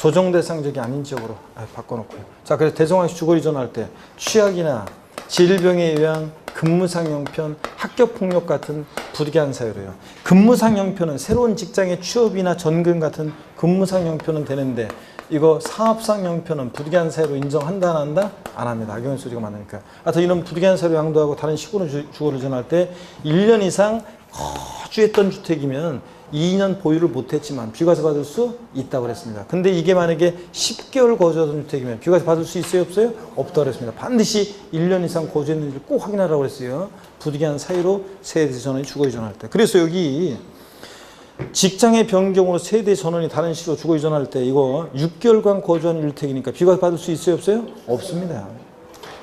조정대상적이 아닌 지역으로 바꿔놓고요. 자, 그래서 대성황씨 주거 이전할 때 취약이나 질병에 의한 근무상 형편, 학교폭력 같은 부득이한 사유로요. 근무상 형편은 새로운 직장의 취업이나 전근 같은 근무상 형편은 되는데 이거 사업상 형편은 부득이한 사유로 인정한다 안 한다? 안 합니다. 악용의 소지가 많으니까. 하여튼 이런 부득이한 사유로 양도하고 다른 시군으로 주거를 이전할 때 1년 이상 거주했던 주택이면 2년 보유를 못했지만 비과세 받을 수 있다고 그랬습니다. 근데 이게 만약에 10개월 거주하던 주택이면 비과세 받을 수 있어요? 없어요? 없다고 그랬습니다. 반드시 1년 이상 거주했는지를 꼭 확인하라고 그랬어요. 부득이한 사유로 세대 전원이 주거 이전할 때. 그래서 여기 직장의 변경으로 세대 전원이 다른 시로 주거 이전할 때 이거 6개월간 거주한 1주택이니까 비과세 받을 수 있어요? 없어요? 없습니다.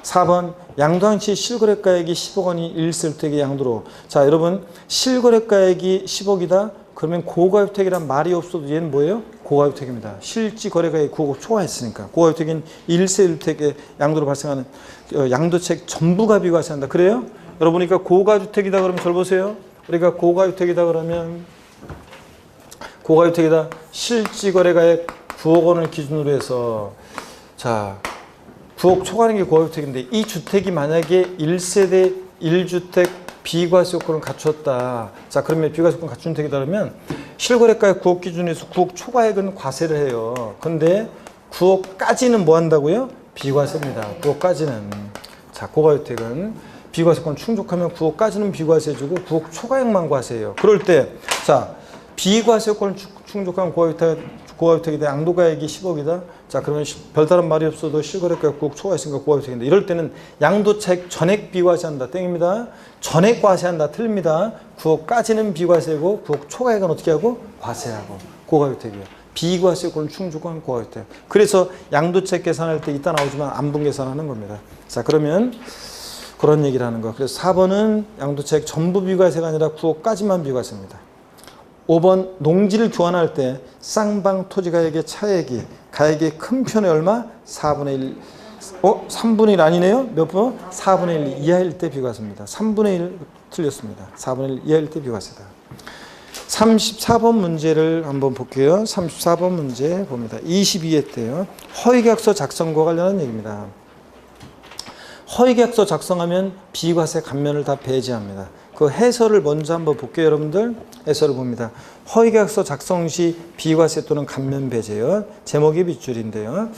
4번 양도한 시 실거래가액이 10억 원이 1세대의 양도로. 자, 여러분 실거래가액이 10억이다. 그러면 고가주택이란 말이 없어도 얘는 뭐예요? 고가주택입니다. 실지 거래가액이 9억 초과했으니까. 고가주택인 1세주택의 양도로 발생하는 양도책 전부가 비과세한다. 그래요? 여러분 그러니까 고가주택이다 그러면 잘 보세요. 우리가 고가주택이다 그러면 고가주택이다. 실지 거래가액 9억 원을 기준으로 해서 자 9억 초과하는 게 고가주택인데 이 주택이 만약에 1세대 1주택 비과세 요건을 갖췄다. 자, 그러면 비과세 요건 갖춘 주택이다 그러면 실거래가액 9억 기준에서 9억 초과액은 과세를 해요. 근데 9억까지는 뭐 한다고요? 비과세입니다. 9억까지는. 자, 고가주택은 비과세권 충족하면 9억까지는 비과세 주고 9억 초과액만 과세해요. 그럴 때, 자, 비과세 요건을 충족한 고가주택에 대한 양도가액이 10억이다. 자, 그러면 별다른 말이 없어도 실거래가액 9억 초과했으니까 고가주택인데 이럴 때는 양도차익 전액 비과세한다. 땡입니다. 전액 과세한다. 틀립니다. 9억까지는 비과세고 9억 초과액은 어떻게 하고? 과세하고. 고가주택이에요. 비과세 요건을 충족한 고가주택. 그래서 양도차익 계산할 때 이따 나오지만 안분 계산하는 겁니다. 자, 그러면 그런 얘기를 하는 거. 그래서 4번은 양도차익 전부 비과세가 아니라 9억까지만 비과세입니다. 5번 농지를 교환할 때 쌍방 토지가액의 차액이 가액의 큰 편의 얼마? 4분의 1. 3분의 1 아니네요? 몇 번? 4분의 1 이하일 때 비과세입니다. 3분의 1 틀렸습니다. 4분의 1 이하일 때 비과세다. 34번 문제를 한번 볼게요. 34번 문제 봅니다. 22회 때요. 허위계약서 작성과 관련한 얘기입니다. 허위계약서 작성하면 비과세 감면을 다 배제합니다. 그 해설을 먼저 한번 볼게요, 여러분들. 해설을 봅니다. 허위계약서 작성 시 비과세 또는 감면 배제요. 제목이 빗줄인데요.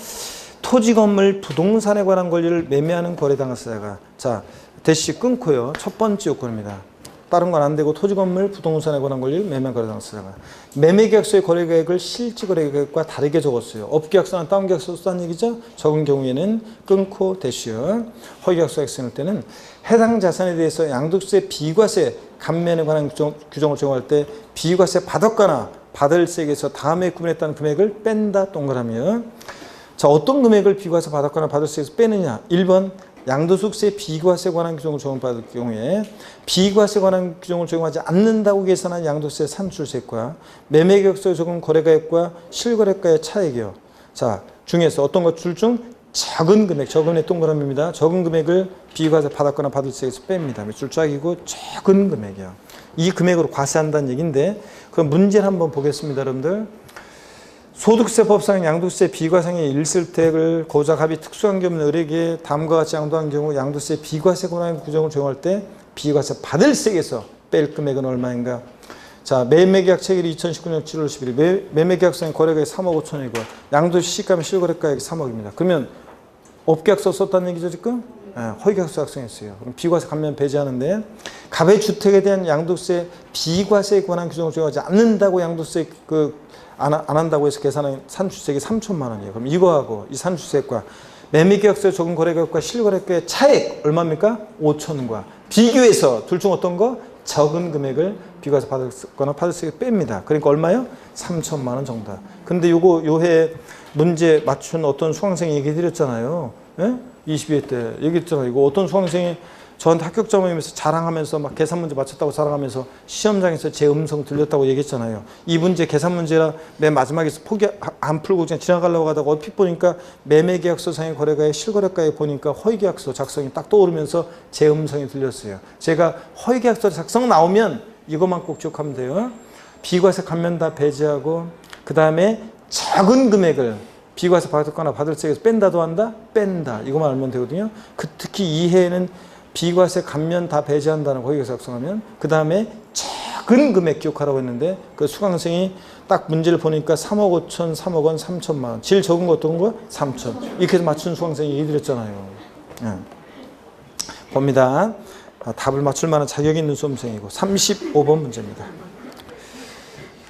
토지, 건물, 부동산에 관한 권리를 매매하는 거래당사자가 자 대시 끊고요. 첫 번째 요건입니다. 다른 건 안 되고 토지, 건물, 부동산에 관한 권리를 매매하는 거래당사자가 매매계약서의 거래계획을 실지 거래계획과 다르게 적었어요. 업계약서나 다운계약서 썼다는 얘기죠. 적은 경우에는 끊고 대시요. 허위계약서 작성할 때는 해당 자산에 대해서 양도세 비과세 감면에 관한 규정을 적용할 때 비과세 받았거나 받을 세액에서 다음에 구매했다는 금액을 뺀다. 동그라미요. 자, 어떤 금액을 비과세 받았거나 받을 세액에서 빼느냐. 1번 양도소득세 비과세 관한 규정을 적용받을 경우에 비과세 관한 규정을 적용하지 않는다고 계산한 양도세 산출세액과 매매계약서에 적은 거래가액과 실거래가의 차액이요. 자, 중에서 어떤 것 둘 중 적은 금액, 적은 의 동그라미입니다. 적은 금액을 비과세 받았거나 받을 세액에서 뺍니다. 몇 줄 짝이고 적은 금액이요. 이 금액으로 과세한다는 얘기인데 그럼 문제를 한번 보겠습니다, 여러분들. 소득세법상 양도세 비과세의 1세대를 거주자 합의 특수한 경우 의뢰에게 다음과 같이 양도한 경우 양도세 비과세 권한 규정을 적용할 때 비과세 받을 세액에서 뺄 금액은 얼마인가? 자, 매매계약 체결이 2019년 7월 11일 매매계약상의 거래가액 3억 5천이고 양도세 시가면 실거래가액이 3억입니다. 그러면 업계약서 썼다는 얘기죠 지금? 허위계약서 작성했어요. 그럼 비과세 감면 배제하는데 갑의 주택에 대한 양도세 비과세에 관한 규정을 적용하지 않는다고 양도세 안 한다고 해서 계산한 산출세액이 3천만 원이에요. 그럼 이거하고 이 산출세액과 매매계약서에 적은 거래가액과 실거래가액의 차액 얼마입니까? 5천과 비교해서 둘 중 어떤 거? 적은 금액을 비과세 받거나 받을 세액 뺍니다. 그러니까 얼마요? 3천만 원 정도. 근데 요해 문제 맞춘 어떤 수강생이 얘기 드렸잖아요. 예? 22회 때 얘기했잖아요. 이거 어떤 수강생이 저한테 합격자 모임에서 자랑하면서 막 계산 문제 맞췄다고 자랑하면서 시험장에서 제 음성 들렸다고 얘기했잖아요. 이 문제 계산 문제라 맨 마지막에서 포기 안 풀고 그냥 지나가려고 하다가 얼핏 보니까 매매계약서상의 거래가에 실거래가에 보니까 허위계약서 작성이 딱 떠오르면서 제 음성이 들렸어요. 제가 허위계약서 작성 나오면 이것만 꼭 기억하면 돼요. 비과세 감면 다 배제하고 그 다음에 적은 금액을 비과세 받거나 받을 세에서 뺀다도 한다? 뺀다. 이거만 알면 되거든요. 특히 2해에는 비과세 감면 다 배제한다는 거기서 작성하면 그 다음에 작은 금액 기억하라고 했는데 그 수강생이 딱 문제를 보니까 3억 5천, 3억 원, 3천만 원. 제일 적은 거 어떤 거야? 3천. 이렇게 해서 맞춘 수강생이 얘기 드렸잖아요. 봅니다. 답을 맞출 만한 자격이 있는 수험생이고 35번 문제입니다.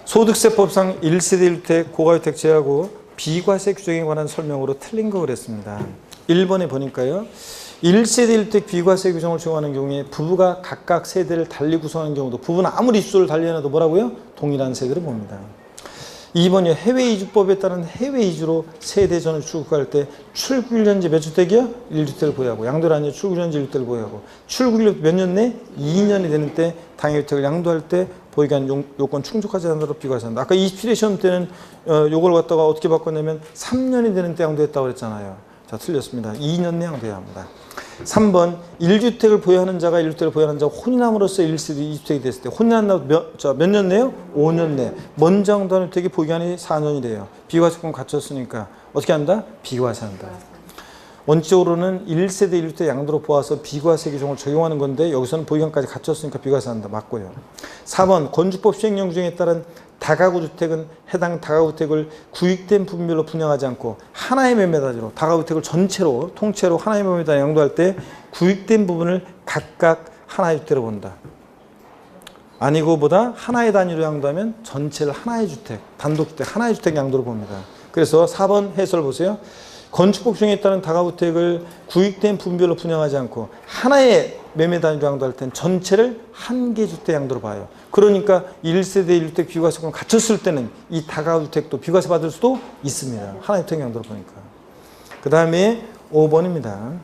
소득세법상 1세대 1주택, 고가주택 제하고 비과세 규정에 관한 설명으로 틀린 거 그랬습니다. 1번에 보니까요. 1세대 1주택 비과세 규정을 적용하는 경우에 부부가 각각 세대를 달리 구성하는 경우도 부부는 아무리 수를 달리 해도 뭐라고요? 동일한 세대를 봅니다. 2번이요. 해외 이주법에 따른 해외 이주로 세대전을 출국할 때 출국일년제 몇 주택이요? 1주택을 보유하고 양도를 아니요. 출국일년제 1주택을 보유하고 출국일년 몇 년 내? 2년이 되는 때 당해주택을 양도할 때 보유기한 요건 충족하지 않도록 비과세한다. 아까 27회 시험 때는 요걸 갖다가 어떻게 바꿨냐면 3년이 되는 때 양도했다고 그랬잖아요. 자, 틀렸습니다. 2년 내 양도해야 합니다. 3번 1주택을 보유하는 자가 1주택을 보유하는 자가 혼인함으로써 1세대 2주택이 됐을 때 혼인한다고 몇 년 내요? 5년 내. 먼저 양도한 주택이 보유기한이 4년이 돼요. 비과세권 갖췄으니까 어떻게 한다? 비과세한다. 원칙적으로는 1세대 1주택 양도로 보아서 비과세 규정을 적용하는 건데 여기서는 보유기한까지 갖췄으니까 비과세한다. 맞고요. 4번 건축법 시행령 규정에 따른 다가구 주택은 해당 다가구 주택을 구획된 부분별로 분양하지 않고 하나의 매매단위로 다가구 주택을 전체로 통째로 하나의 매매단위 양도할 때 구획된 부분을 각각 하나의 주택으로 본다. 아니고 보다 하나의 단위로 양도하면 전체를 하나의 주택, 단독주택, 하나의 주택 양도로 봅니다. 그래서 4번 해설 보세요. 건축법 규정에 따른 다가구 주택을 구획된 부분별로 분양하지 않고 하나의 매매 단위로 양도할 땐 전체를 한 개 주택 양도로 봐요. 그러니까 1세대 1주택 비과세권을 갖췄을 때는 이 다가구 주택도 비과세 받을 수도 있습니다. 하나의 주택 양도로 보니까. 그 다음에 5번입니다.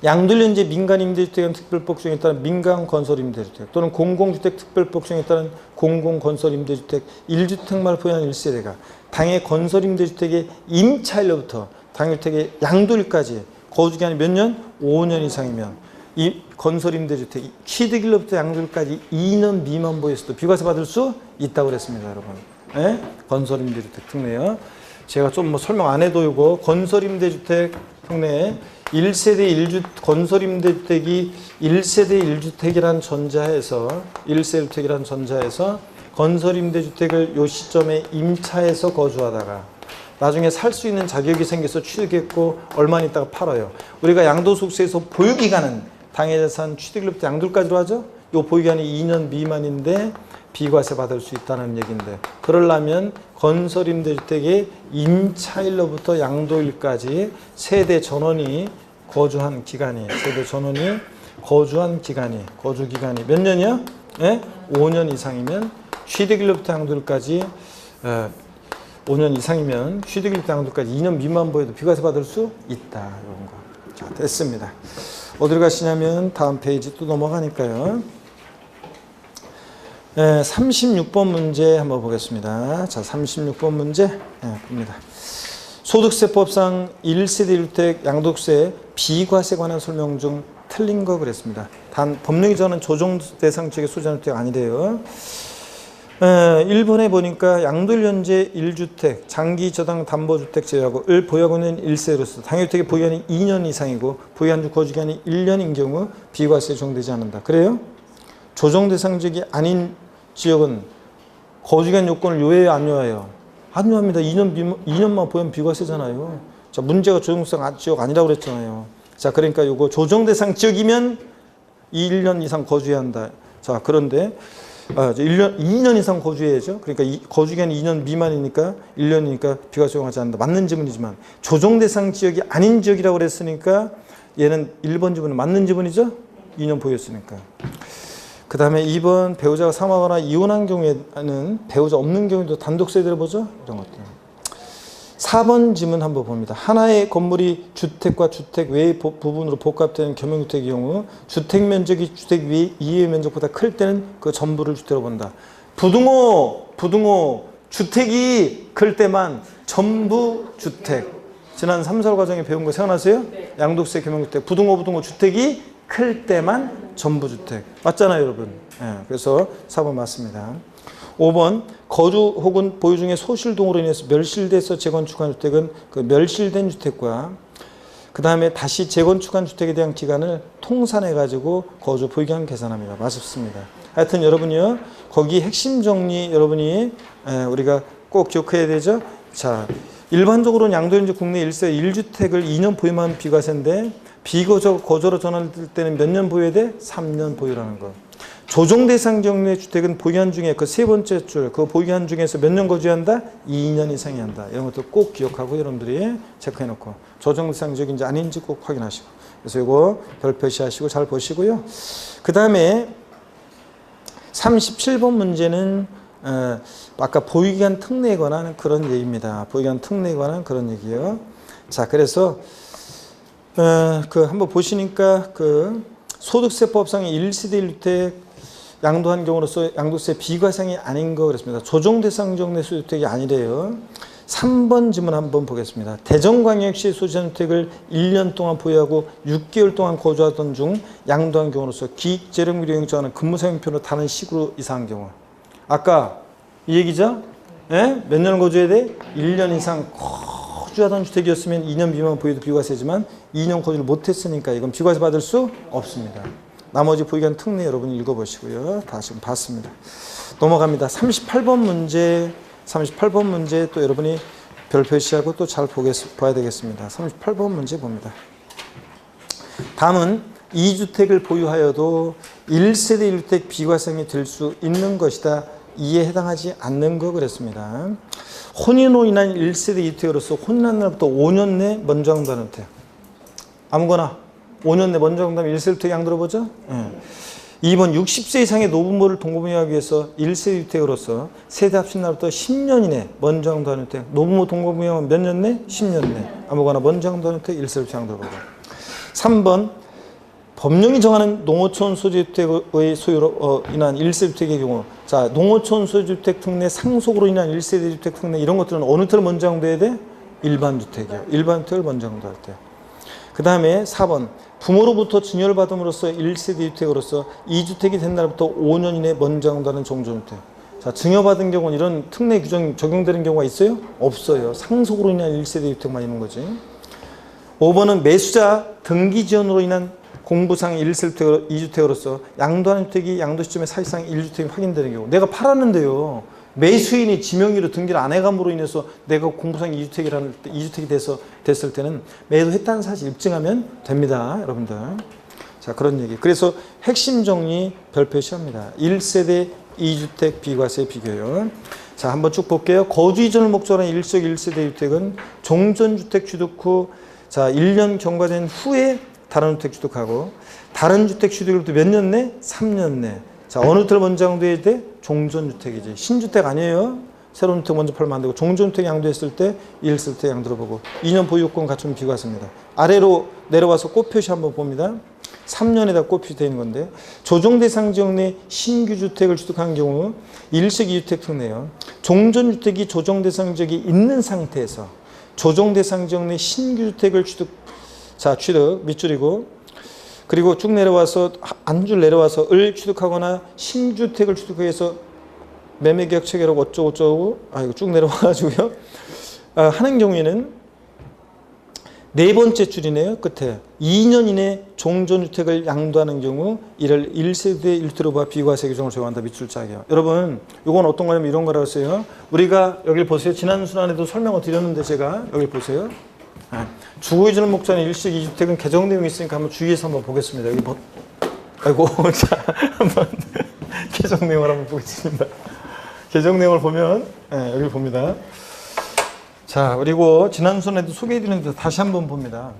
양도일년제 민간임대주택은 특별법 규정에 따른 민간건설임대주택 또는 공공주택 특별법 규정에 따른 공공건설임대주택 1주택만 보유한 1세대가 당해 건설임대주택의 임차일로부터 당일주택의 양도일까지 거주기간이 몇 년? 5년 이상이면 이 건설임대주택 취득일로부터 양도일까지 2년 미만 보유했어도 비과세 받을 수 있다고 그랬습니다. 여러분. 네? 건설임대주택 특례요. 제가 좀 뭐 설명 안 해도 이거 건설임대주택 특례 1세대 1주 건설임대주택이 1세대 1주택이란 전자에서 1세대 1주택이란 전자에서 건설임대주택을 요 시점에 임차해서 거주하다가 나중에 살 수 있는 자격이 생겨서 취득했고 얼마 있다가 팔아요. 우리가 양도소득세에서 보유기간은 당해자산 취득일로부터 양도일까지로 하죠. 요 보유기간이 2년 미만인데 비과세 받을 수 있다는 얘기인데 그러려면 건설임대주택의 임차일로부터 양도일까지 세대 전원이 거주한 기간이 거주기간이 몇 년이야? 네? 5년 이상이면 취득일로부터 양도일까지 5년 이상이면 취득일로부터 양도일까지 2년 미만 보여도 비과세 받을 수 있다. 이런 거. 자, 됐습니다. 어디로 가시냐면 다음 페이지 또 넘어가니까요. 36번 문제 한번 보겠습니다. 자, 36번 문제 봅니다. 소득세법상 1세대 1주택 양도세 비과세 관한 설명 중 틀린 거 그랬습니다. 단 법령이 저는 조정 대상 지역의 소유자는 주택 아니래요. 1번에 보니까 양도일연제 1주택, 장기 저당 담보주택 제외하고 을 보유하고 있는 1세로서 당해주택의 보유기간이 2년 이상이고 보유한 거주기간이 1년인 경우 비과세에 적용되지 않는다. 그래요? 조정 대상 지역이 아닌 지역은 거주기간 요건을 요해요, 안 요해요? 안 요합니다. 2년만 보유하면 비과세잖아요. 자, 문제가 조정 대상 지역 아니라고 그랬잖아요. 자, 그러니까 요거 조정 대상 지역이면 1년 이상 거주해야 한다. 자, 그런데 2년 이상 거주해야죠. 그러니까 거주기간이 2년 미만이니까 1년이니까 비과세 적용하지 않는다. 맞는 지문이지만 조정 대상 지역이 아닌 지역이라고 그랬으니까 얘는 1번 지문은 맞는 지문이죠. 2년 보유했으니까. 그 다음에 2번 배우자가 사망하거나 이혼한 경우에는 배우자 없는 경우에도 단독세대를 보죠. 이런 것들. 4번 지문 한번 봅니다. 하나의 건물이 주택과 주택 외의 부분으로 복합되는 겸용주택의 경우 주택 면적이 주택 이외의 면적보다 클 때는 그 전부를 주택으로 본다. 부등호 주택이 클 때만 전부 주택. 지난 3, 4월 과정에 배운 거 생각나세요? 네. 양도세 겸용주택 부등호 주택이 클 때만 전부 주택. 맞잖아요, 여러분. 네, 그래서 4번 맞습니다. 5번 거주 혹은 보유 중에 소실동으로 인해서 멸실돼서 재건축한 주택은 그 멸실된 주택과 그 다음에 다시 재건축한 주택에 대한 기간을 통산해 가지고 거주 보유기간 계산합니다. 맞습니다. 하여튼 여러분이요, 거기 핵심 정리 여러분이 우리가 꼭 기억해야 되죠. 자, 일반적으로 양도현재 국내 1세 1주택을 2년 보유만 비과세인데 비거주로 전환될 때는 몇 년 보유해야 돼? 3년 보유라는 거. 조정 대상 경우의 주택은 보유한 중에 그 세 번째 줄, 그 보유한 중에서 몇 년 거주한다? 2년 이상이 한다. 이런 것도 꼭 기억하고 여러분들이 체크해 놓고 조정 대상적인지 아닌지 꼭 확인하시고. 그래서 이거 별 표시하시고 잘 보시고요. 그 다음에 37번 문제는 아까 보유기간 특례에 관한 그런 얘기입니다. 보유기간 특례에 관한 그런 얘기요. 자, 그래서 그 한번 보시니까 그 소득세법상의 1세대 1주택 양도한 경우로서 양도세 비과세이 아닌 거 그랬습니다. 조정 대상 정내 소주택이 아니래요. 3번 지문 한번 보겠습니다. 대전광역시 소지주택을 1년 동안 보유하고 6개월 동안 거주하던 중 양도한 경우로서 기재력비용이 정하는 근무사용표로 다른 시구로 이사한 경우. 아까 이 얘기죠? 예? 몇 년을 거주해야 돼? 1년 이상 거주하던 주택이었으면 2년 미만 보유도 비과세지만 2년 거주를 못했으니까 이건 비과세 받을 수 없습니다. 나머지 보유기간 특례 여러분 읽어보시고요. 다 지금 봤습니다. 넘어갑니다. 38번 문제 또 여러분이 별 표시하고 또 잘 봐야 되겠습니다. 38번 문제 봅니다. 다음은 2주택을 보유하여도 1세대 1주택 비과세이 될 수 있는 것이다. 이에 해당하지 않는 거 그랬습니다. 혼인으로 인한 1세대 2주택으로서 혼인한 날부터 5년 내 먼저 양도하는 주택. 아무거나 5년 내 먼저 양도하면 1세대 주택 양도해보죠. 2번 60세 이상의 노부모를 동거부양하기 위해서 1세대 주택으로서 세대 합친 날부터 10년 이내 먼저 양도하는 주택. 노부모 동거부양은 몇 년 내? 10년 내. 아무거나 먼저 양도하는 주택 1세대 주택 양도해보고. 3번 법령이 정하는 농어촌 소지주택의 소유로 인한 1세대 주택의 경우, 자, 농어촌 소지주택 특례 상속으로 인한 1세대 주택 특례 이런 것들은 어느 때를 먼저 양도해야 돼? 일반 주택이요. 일반 주택을 먼저 양도할 때. 그 다음에 4번 부모로부터 증여를 받음으로써 1세대 주택으로서 2주택이 된 날부터 5년 이내 먼저 양도하는 종전주택. 자, 증여받은 경우는 이런 특례 규정이 적용되는 경우가 있어요? 없어요. 상속으로 인한 1세대 주택만 있는 거지. 5번은 매수자 등기 지연으로 인한 공부상 1세대 2주택으로서 양도하는 주택이 양도 시점에 사실상 1주택이 확인되는 경우. 내가 팔았는데요. 매수인이 지명의로 등기를 안 해감으로 인해서 내가 공부상 2주택이 됐을 때는 매도했다는 사실 입증하면 됩니다. 여러분들. 자, 그런 얘기. 그래서 핵심 정리 별 표시합니다. 1세대 2주택 비과세 비교요. 자, 한번 쭉 볼게요. 거주 이전을 목적으로 한 1세대 주택은 종전주택 취득 후, 자, 1년 경과된 후에 다른 주택 취득하고, 다른 주택 취득으로부터 몇 년 내? 3년 내. 자, 어느 주택을 먼저 양도해야 돼? 종전주택이지. 신주택 아니에요. 새로운 주택 먼저 팔면 안 되고, 종전주택 양도했을 때 1세대 주택 양도를 보고, 2년 보유권 갖추면 비과세입니다. 아래로 내려와서 꽃 표시 한번 봅니다. 3년에다 꽃 표시되어 있는 건데, 조정대상 지역 내 신규 주택을 취득한 경우 1식 2주택 특례요. 종전주택이 조정대상 지역이 있는 상태에서 조정대상 지역 내 신규 주택을 취득, 자, 취득 밑줄이고, 그리고 쭉 내려와서 한 줄 내려와서 을 취득하거나 신주택을 취득해서 매매계약 체결하고 어쩌고저쩌고, 이거 쭉 내려와가지고요. 하는 경우에는 네 번째 줄이네요. 끝에 2년 이내 종전주택을 양도하는 경우 이를 1세대 1주택으로 봐 비과세 규정을 적용한다. 밑줄 짜기요. 여러분, 이건 어떤 거냐면 이런 거라고 했어요. 우리가 여기 보세요. 지난 순환에도 설명을 드렸는데 제가 여기 보세요. 주거이전을 목적으로 1식 2주택은 개정 내용이 있으니까 한번 주의해서 한번 보겠습니다. 여기 아이고, 자, 한번 개정 내용을 한번 보겠습니다. 개정 내용을 보면, 여기 봅니다. 자, 그리고 지난 순에도 소개해드렸는데 다시 한번 봅니다.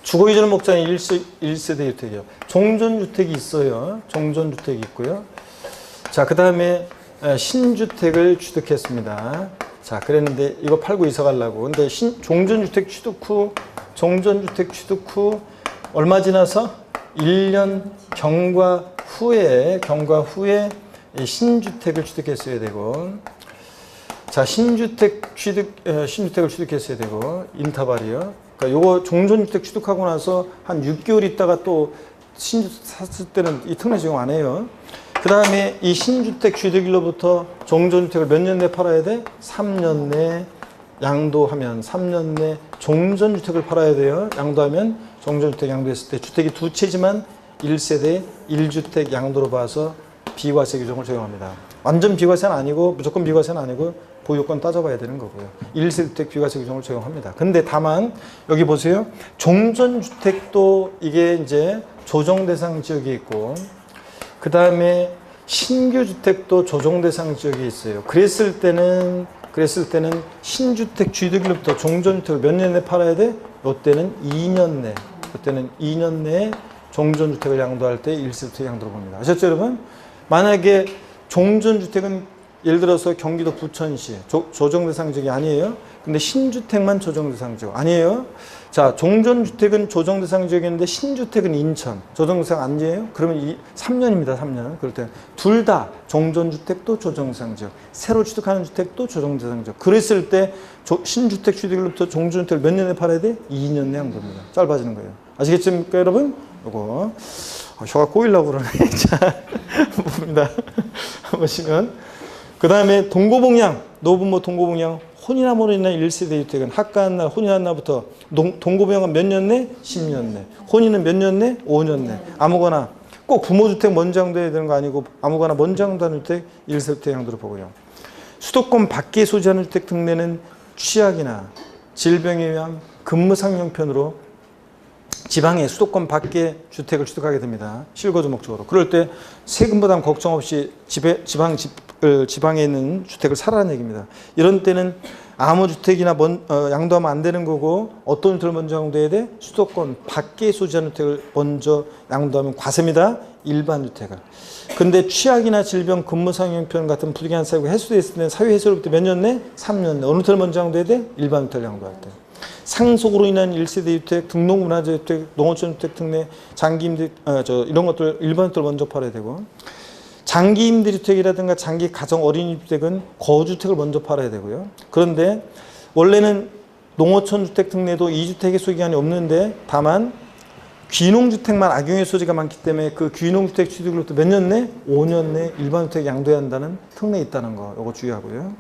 주거이전을 목적으로 1세대 주택이요. 종전주택이 있어요. 종전주택이 있고요. 자, 그 다음에 신주택을 취득했습니다. 자, 그랬는데 이거 팔고 이사 가려고. 근데 종전주택 취득 후 얼마 지나서 1년 경과 후에 신주택을 취득했어야 되고, 자, 신주택을 취득했어야 되고, 인터벌이요. 그러니까 요거 종전주택 취득하고 나서 한 6개월 있다가 또 신주택 샀을 때는 이 특례 적용 안 해요. 그 그 다음에 이 신주택 취득일로부터 종전주택을 몇 년 내에 팔아야 돼? 3년 내에 양도하면 3년 내 종전주택을 팔아야 돼요. 양도하면 종전주택 양도했을 때 주택이 두 채지만 1세대 1주택 양도로 봐서 비과세 규정을 적용합니다. 완전 비과세는 아니고 무조건 비과세는 아니고 보유권 따져봐야 되는 거고요. 1세대주택 비과세 규정을 적용합니다. 근데 다만 여기 보세요. 종전주택도 이게 이제 조정 대상 지역이 있고 그 다음에 신규 주택도 조정 대상 지역이 있어요. 그랬을 때는 신주택 취득일로부터 종전주택을 몇 년 내에 팔아야 돼? 이때는 2년 내. 이때는 2년 내에 종전주택을 양도할 때 1세대주택 양도로 봅니다. 아셨죠, 여러분? 만약에 종전주택은 예를 들어서 경기도 부천시 조정 대상 지역이 아니에요. 근데 신주택만 조정 대상 지역 아니에요. 자, 종전주택은 조정 대상 지역인데 신주택은 인천 조정 대상 아니에요. 그러면 3년입니다. 3년. 그럴 때 둘 다 종전주택도 조정 대상 지역, 새로 취득하는 주택도 조정 대상 지역. 그랬을 때 신주택 취득일로부터 종전주택을 몇 년에 팔아야 돼? 2년 내 양도입니다. 짧아지는 거예요. 아시겠습니까, 여러분? 요거 혀가 꼬이려고 그러네. 자, 봅니다. 보시면 그 다음에 동고봉양, 노부모 동고봉양, 혼인함으로 인한 1세대 주택은 합가한 날, 혼인한 날부터 동고봉양은 몇 년 내? 10년 내. 혼인은 몇 년 내? 5년 내. 아무거나 꼭 부모주택 먼저 양도해야 되는 거 아니고 아무거나 먼저 양도하는 주택 1세대 양도로 보고요. 수도권 밖에 소지하는 주택 등내는 취약이나 질병에 의한 근무상용편으로 지방의 수도권 밖에 주택을 취득하게 됩니다. 실거주 목적으로. 그럴 때 세금 부담 걱정 없이 지방에 있는 주택을 사라는 얘기입니다. 이런 때는 아무 주택이나 양도하면 안 되는 거고 어떤 주택을 먼저 양도해야 돼? 수도권 밖에 소지하는 주택을 먼저 양도하면 과세입니다. 일반 주택을. 근데 취약이나 질병, 근무상용편 같은 부득이한 사유가 해소됐을 때는 사유 해소로부터 몇 년 내? 3년 내. 어느 주택을 먼저 양도해야 돼? 일반 주택을 양도할 때. 상속으로 인한 1세대 주택, 등록문화재주택, 농어촌주택 등내 장기임대 이런 것들 일반 주택을 먼저 팔아야 되고 장기임대주택이라든가 장기 가정 어린이주택은 거주택을 먼저 팔아야 되고요. 그런데 원래는 농어촌주택 등내도 2주택의 소기간이 없는데 다만 귀농주택만 악용의 소지가 많기 때문에 그 귀농주택 취득으로부터 몇 년 내? 5년 내 일반주택 양도해야 한다는 특례 있다는 거 이거 주의하고요.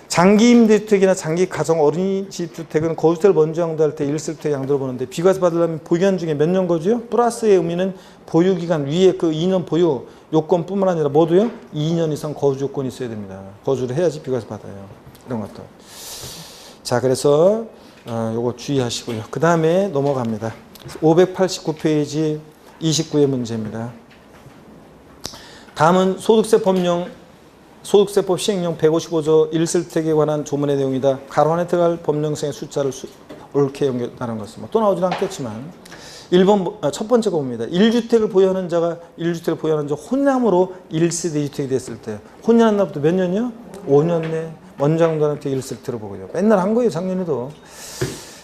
장기임대주택이나 장기 가정 어린이집 주택은 거주택을 먼저 양도할 때 1세대 양도를 보는데 비과세 받으려면 보유기간 중에 몇 년 거주요? 플러스의 의미는 보유기간 위에 그 2년 보유 요건뿐만 아니라 모두요 2년 이상 거주 요건이 있어야 됩니다. 거주를 해야지 비과세 받아요. 이런 것들. 자, 그래서 요거 주의하시고요. 그 다음에 넘어갑니다. 589페이지 29의 문제입니다. 다음은 소득세법 시행령 155조 1세대에 관한 조문의 내용이다. 가로 안에 들어갈 법령상의 숫자를 옳게 연결하는 것은 또 나오진 않겠지만 1번 첫 번째 거 봅니다. 1주택을 보유하는 자가 1주택을 보유하는 자 혼남으로 1세대 주택이 됐을 때 혼인한 날부터 몇 년이요? 5년 내 먼저 양도하는 때 1세대로 보고요. 맨날 한 거예요, 작년에도.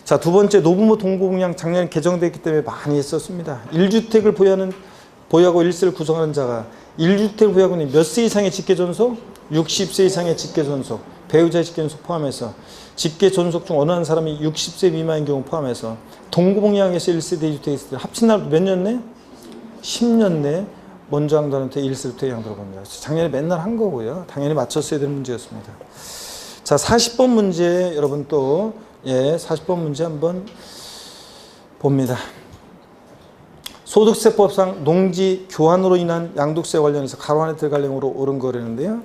자, 두 번째 노부모 동고봉양 작년에 개정됐기 때문에 많이 했었습니다. 1주택을 보유하고 1세를 구성하는 자가 1주택을 보유하고 있는 몇 세 이상의 직계존속? 60세 이상의 직계존속, 배우자의 직계존속 포함해서 직계존속 중 어느 한 사람이 60세 미만인 경우 포함해서 동고봉양에서 1세대 주택이 있을 때 합친 날부터 몇 년 내? 10년 내 먼저 양도하는 때 1세대 양도로 봅니다. 작년에 맨날 한 거고요. 당연히 맞췄어야 되는 문제였습니다. 자, 40번 문제 여러분 또 40번 문제 한번 봅니다. 소득세법상 농지 교환으로 인한 양도세 관련해서 가로 안에 들어갈 내용으로 옳은 거라는데요.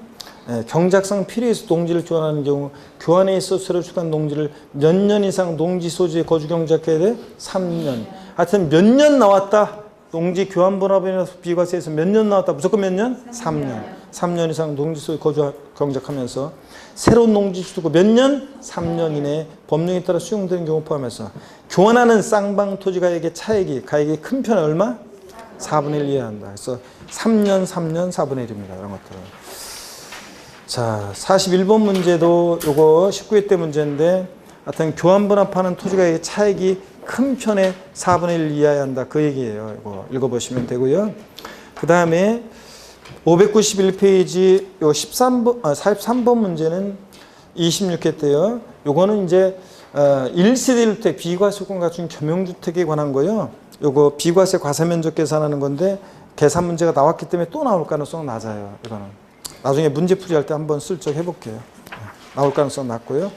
경작상 필요해서 농지를 교환하는 경우 교환에 있어 새로 취득한 농지를 몇 년 이상 농지 소지에 거주 경작해야 돼? 3년. 하여튼 몇 년 나왔다. 농지 교환 번호변에서 비과세에서 몇 년 나왔다. 무조건 몇 년? 3년. 3년 이상 농지 소지에 거주 경작하면서 새로운 농지 취득 후 몇 년? 3년 이내에 법령에 따라 수용되는 경우 포함해서 교환하는 쌍방 토지가액의 차액이 가액의 큰 편은 얼마? 4분의 1 이해야 한다. 그래서 3년 4분의 1입니다. 이런 것들은. 자, 41번 문제도 요거 19회 때 문제인데 하여튼 교환 분합하는 토지가액의 차액이 큰 편의 4분의 1 이해야 한다. 그 얘기예요. 이거 읽어보시면 되고요. 그 다음에 591페이지 요 43번 문제는 26회 때요. 요거는 이제 1세대 주택 비과세권 갖춘 겸용주택에 관한 거요. 요거 비과세 과세면적 계산하는 건데 계산 문제가 나왔기 때문에 또 나올 가능성은 낮아요. 이거는 나중에 문제풀이 할 때 한번 슬쩍 해볼게요. 나올 가능성 낮고요.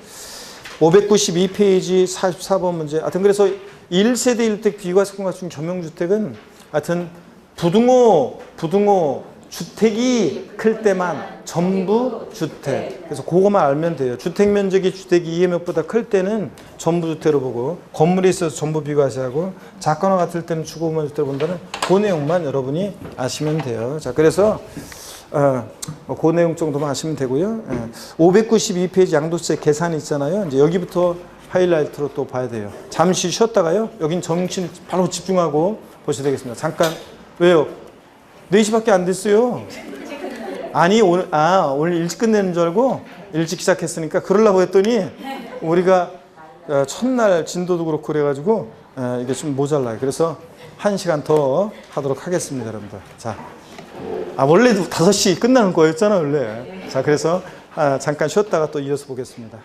592페이지 44번 문제. 하여튼 그래서 1세대 1택 비과세권 갖춘 겸용주택은 하여튼 부등호 주택이 클 때만 전부 주택. 그래서 그거만 알면 돼요. 주택 면적이 주택 이해면보다 클 때는 전부 주택으로 보고, 건물에 있어서 전부 비과세하고, 작거나 같을 때는 주거만 주택으로 본다는 그 내용만 여러분이 아시면 돼요. 자, 그래서 그 내용 정도만 아시면 되고요. 592페이지 양도세 계산이 있잖아요. 이제 여기부터 하이라이트로 또 봐야 돼요. 잠시 쉬었다가요. 여긴 정신 바로 집중하고 보셔야 되겠습니다. 잠깐. 왜요? 4시밖에 안 됐어요. 아니 오늘 일찍 끝내는 줄 알고 일찍 시작했으니까 그러려고 했더니 우리가 첫날 진도도 그렇고 그래가지고 이게 좀 모자라요. 그래서 1시간 더 하도록 하겠습니다, 여러분들. 자, 원래도 5시 끝나는 거였잖아 원래. 자, 그래서 잠깐 쉬었다가 또 이어서 보겠습니다.